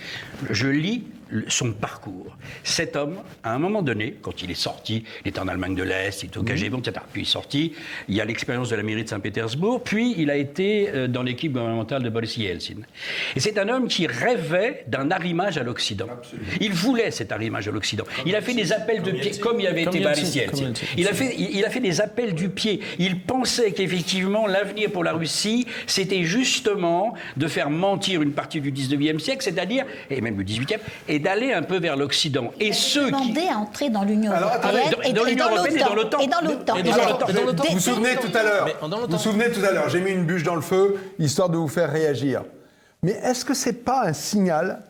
Je lis son parcours. Cet homme, à un moment donné, quand il est sorti, il était en Allemagne de l'Est, il était au KGB, etc. Puis il est sorti, il y a l'expérience de la mairie de Saint-Pétersbourg, puis il a été dans l'équipe gouvernementale de Boris Yeltsin. Et c'est un homme qui rêvait d'un arrimage à l'Occident. Absolument. Il voulait cet arrimage à l'Occident. Il a fait des appels de pied, comme il avait été Boris Yeltsin. Il a fait des appels du pied. Il pensait qu'effectivement, l'avenir pour la Russie, c'était justement de faire mentir une partie du 19e siècle, c'est-à-dire, et même le 18e, et d'aller un peu vers l'Occident. Et ceux qui
demandaient à entrer dans l'Union européenne
et dans l'OTAN.
Et dans l'OTAN.
Vous vous souvenez tout à l'heure, j'ai mis une bûche dans le feu, histoire de vous faire réagir. Mais est-ce que c'est pas un signal,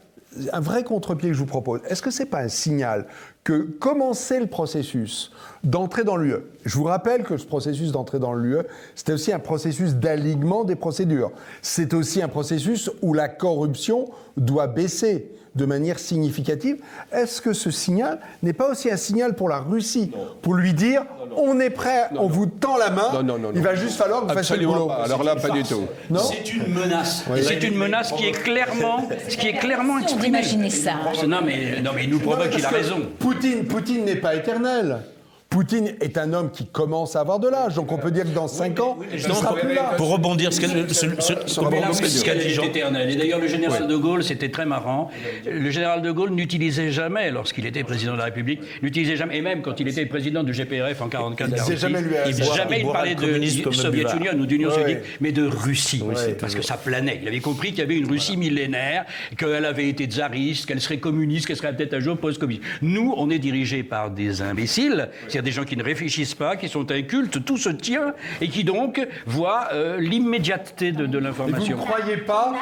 un vrai contre-pied que je vous propose, est-ce que c'est pas un signal que commencer le processus d'entrée dans l'UE, je vous rappelle que ce processus d'entrée dans l'UE, c'était aussi un processus d'alignement des procédures. C'est aussi un processus où la corruption doit baisser de manière significative. Est-ce que ce signal n'est pas aussi un signal pour la Russie, pour lui dire on est prêt, on vous tend la main, il va juste falloir que vous fassiez le boulot.
Alors là, pas du tout.
C'est une menace. Oui. C'est une menace qui est clairement exprimée.
Imaginez ça.
Non mais il nous provoque, il a raison.
Poutine n'est pas éternel. Poutine est un homme qui commence à avoir de l'âge, donc on peut dire que dans 5 ans, il ne sera plus là.
Pour rebondir, ce qu'a dit Jean.
Et d'ailleurs, le général de Gaulle, c'était très marrant. Le général de Gaulle n'utilisait jamais, lorsqu'il était président de la République, et même quand il était président du GPRF en 1944-1946, jamais il parlait de Soviet Union ou d'Union soviétique, mais de Russie, parce que ça planait. Il avait compris qu'il y avait une Russie millénaire, qu'elle avait été tsariste, qu'elle serait communiste, qu'elle serait peut-être un jour post-communiste. Nous, on est dirigés par des imbéciles, c'est-à-dire des gens qui ne réfléchissent pas, qui sont incultes, tout se tient, et qui donc voient l'immédiateté de l'information.
Vous ne croyez pas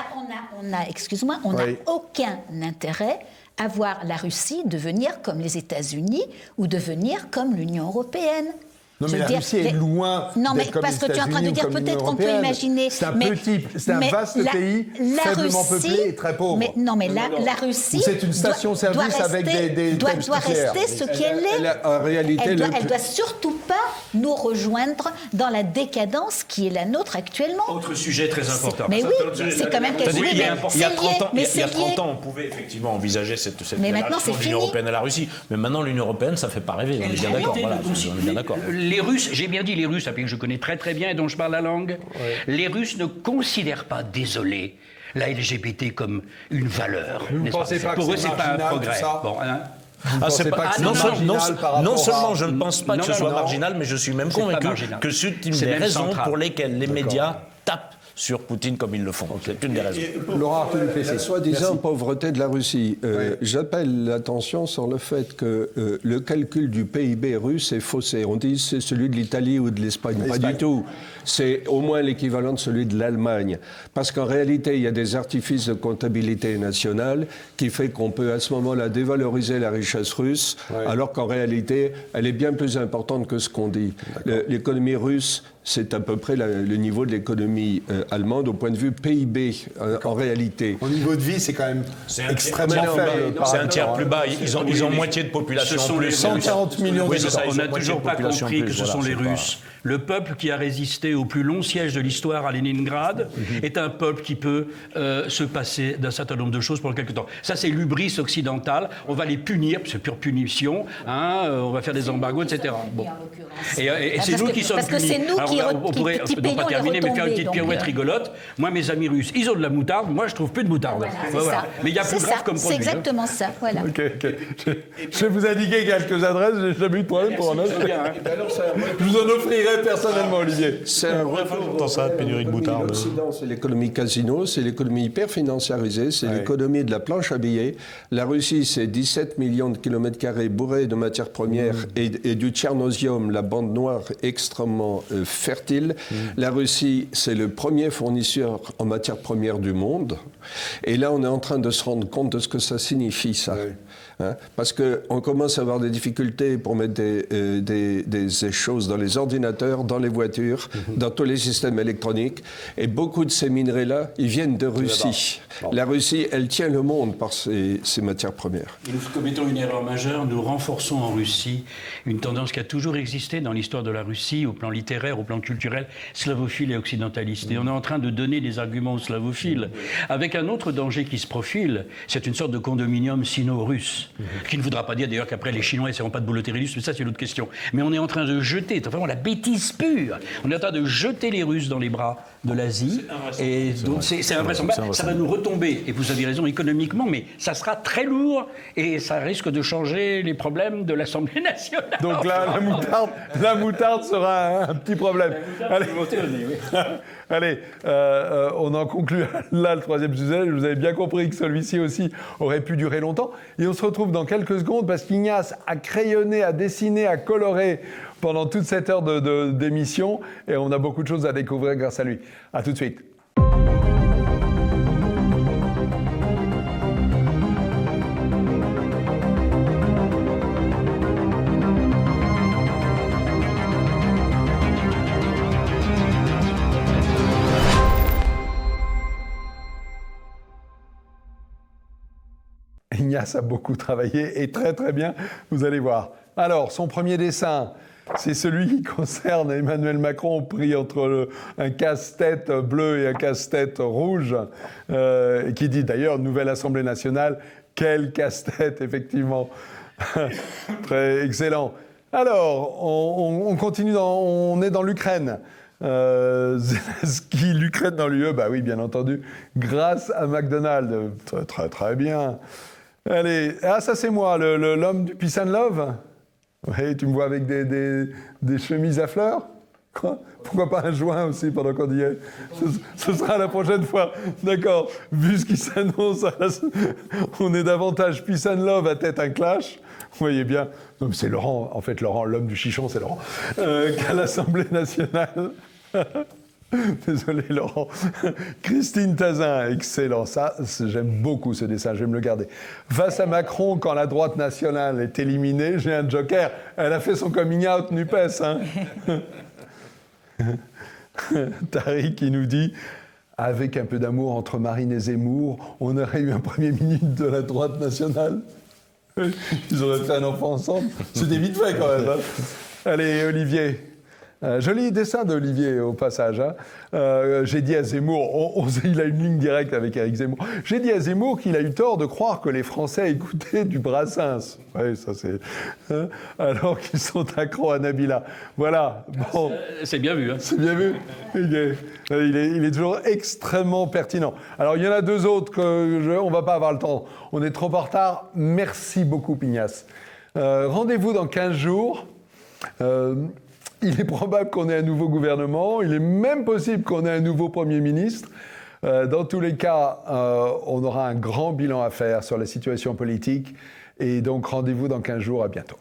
on n'a aucun intérêt à voir la Russie devenir comme les États-Unis ou devenir comme l'Union européenne.
Non, mais la Russie est loin.
Non, mais parce que tu es en train de dire peut-être qu'on peut imaginer.
C'est un vaste pays, faiblement peuplé et très pauvre.
Mais la Russie.
C'est une station-service avec des
doit rester ce qu'elle est.
En réalité,
elle doit surtout pas nous rejoindre dans la décadence qui est la nôtre actuellement.
Autre sujet très important.
Mais oui, c'est quand même quelque chose.
Il y a 30 ans, on pouvait effectivement envisager cette relation de l'Union européenne à la Russie. Mais maintenant, l'Union européenne, ça ne fait pas rêver. On est bien d'accord. Voilà, on est bien d'accord.
Les Russes, j'ai bien dit les Russes, un pays que je connais très très bien et dont je parle la langue, les Russes ne considèrent pas, désolé, la LGBT comme une valeur.
Vous pensez pas
pour eux, c'est pas un progrès.
Bon,
non seulement je ne pense pas que ce soit marginal, mais je suis même convaincu que c'est une des raisons pour lesquelles les médias tapent sur Poutine comme ils le font. C'est une des raisons.
La soi-disant pauvreté de la Russie. J'appelle l'attention sur le fait que le calcul du PIB russe est faussé. On dit c'est celui de l'Italie ou de l'Espagne. Pas du tout. C'est au moins l'équivalent de celui de l'Allemagne. Parce qu'en réalité, il y a des artifices de comptabilité nationale qui fait qu'on peut à ce moment-là dévaloriser la richesse russe, alors qu'en réalité, elle est bien plus importante que ce qu'on dit. L'économie russe, c'est à peu près le niveau de l'économie allemande au point de vue PIB, en réalité.
Au niveau de vie, c'est quand même extrêmement faible.
C'est un tiers plus bas. Ils ont moitié de population.
Ce sont les
140 millions de
On n'a toujours pas compris que ce sont les Russes. Le peuple qui a résisté au plus long siège de l'histoire à Leningrad est un peuple qui peut se passer d'un certain nombre de choses pendant quelque temps. Ça, c'est l'hubris occidentale. On va les punir, c'est pure punition. On va faire des embargos, etc. Bon. Et c'est nous qui sommes punis.
Parce que c'est nous qui
on pourrait pas terminer, mais faire une petite pirouette rigolote. Moi, mes amis russes, ils ont de la moutarde. Moi, je trouve plus de moutarde.
Voilà.
Mais il y a plus grave comme produit.
C'est exactement ça. Voilà.
Okay. Je vais vous indiquer quelques adresses. J'ai jamais eu de problème pour un autre. Je vous en offrirai personnellement, Olivier.
C'est un retour dans ça, pénurie de moutarde. L'Occident, c'est l'économie casino, c'est l'économie hyper financiarisée, c'est l'économie de la planche à billets. La Russie, c'est 17 millions de kilomètres carrés bourrés de matières premières et du tchernosium, la bande noire extrêmement fertile. La Russie, c'est le premier fournisseur en matières premières du monde. Et là, on est en train de se rendre compte de ce que ça signifie, ça. Oui. Parce qu'on commence à avoir des difficultés pour mettre des choses dans les ordinateurs ordinateurs, dans les voitures, dans tous les systèmes électroniques. Et beaucoup de ces minerais-là, ils viennent de Russie. Bon. La Russie, elle tient le monde par ses matières premières.
Et nous commettons une erreur majeure. Nous renforçons en Russie une tendance qui a toujours existé dans l'histoire de la Russie, au plan littéraire, au plan culturel, slavophile et occidentaliste. Et on est en train de donner des arguments aux slavophiles, avec un autre danger qui se profile. C'est une sorte de condominium sino-russe, qui ne voudra pas dire d'ailleurs qu'après les Chinois n'essaieront pas de boulotter les Russes, mais ça c'est l'autre question. Mais on est en train de jeter, c'est vraiment la bêtise pure, on est en train de jeter les Russes dans les bras de l'Asie, et donc c'est invraisemblable. Ça va nous retomber, et vous avez raison, économiquement, mais ça sera très lourd, et ça risque de changer les problèmes de l'Assemblée nationale.
Donc là, la moutarde sera un petit problème. Allez, on en conclut là le troisième sujet. Vous avez bien compris que celui-ci aussi aurait pu durer longtemps. Et on se retrouve dans quelques secondes parce qu'Ignace a crayonné, a dessiné, a coloré pendant toute cette heure d'émission. Et on a beaucoup de choses à découvrir grâce à lui. À tout de suite. Ignace a beaucoup travaillé et très très bien, vous allez voir. Alors, son premier dessin, c'est celui qui concerne Emmanuel Macron pris entre un casse-tête bleu et un casse-tête rouge, qui dit d'ailleurs « Nouvelle Assemblée nationale ». Quel casse-tête, effectivement. Très excellent. Alors, on continue, on est dans l'Ukraine. Zelensky, l'Ukraine dans l'UE, bah oui, bien entendu, grâce à McDonald's. Très très très bien. Allez, ça c'est moi, l'homme du Peace and Love. Oui, tu me vois avec des chemises à fleurs. Quoi ? Pourquoi pas un joint aussi pendant qu'on y est ? Ce sera la prochaine fois. D'accord. Vu ce qui s'annonce, on est davantage Peace and Love à tête un clash. Vous voyez bien. Non, mais c'est Laurent, en fait, Laurent, l'homme du chichon, c'est Laurent. Qu'à l'Assemblée nationale. Désolé Laurent. Christine Tazin, excellent. Ça, j'aime beaucoup ce dessin, je vais me le garder. Face à Macron, quand la droite nationale est éliminée, j'ai un joker. Elle a fait son coming out NUPES. Hein. Tariq qui nous dit « Avec un peu d'amour entre Marine et Zemmour, on aurait eu un Premier ministre de la droite nationale. » Ils auraient fait un enfant ensemble. C'était vite fait quand même. Hein. Allez, Olivier. Joli dessin d'Olivier au passage. Hein. J'ai dit à Zemmour, il a une ligne directe avec Éric Zemmour. J'ai dit à Zemmour qu'il a eu tort de croire que les Français écoutaient du Brassens. Oui, ça c'est. Hein, alors qu'ils sont accros à Nabila. Voilà. Bon.
C'est bien vu. Hein.
C'est bien vu. Il est toujours extrêmement pertinent. Alors il y en a deux autres on ne va pas avoir le temps. On est trop en retard. Merci beaucoup, Ignace. Rendez-vous dans 15 jours. Il est probable qu'on ait un nouveau gouvernement. Il est même possible qu'on ait un nouveau Premier ministre. Dans tous les cas, on aura un grand bilan à faire sur la situation politique. Et donc, rendez-vous dans 15 jours. À bientôt.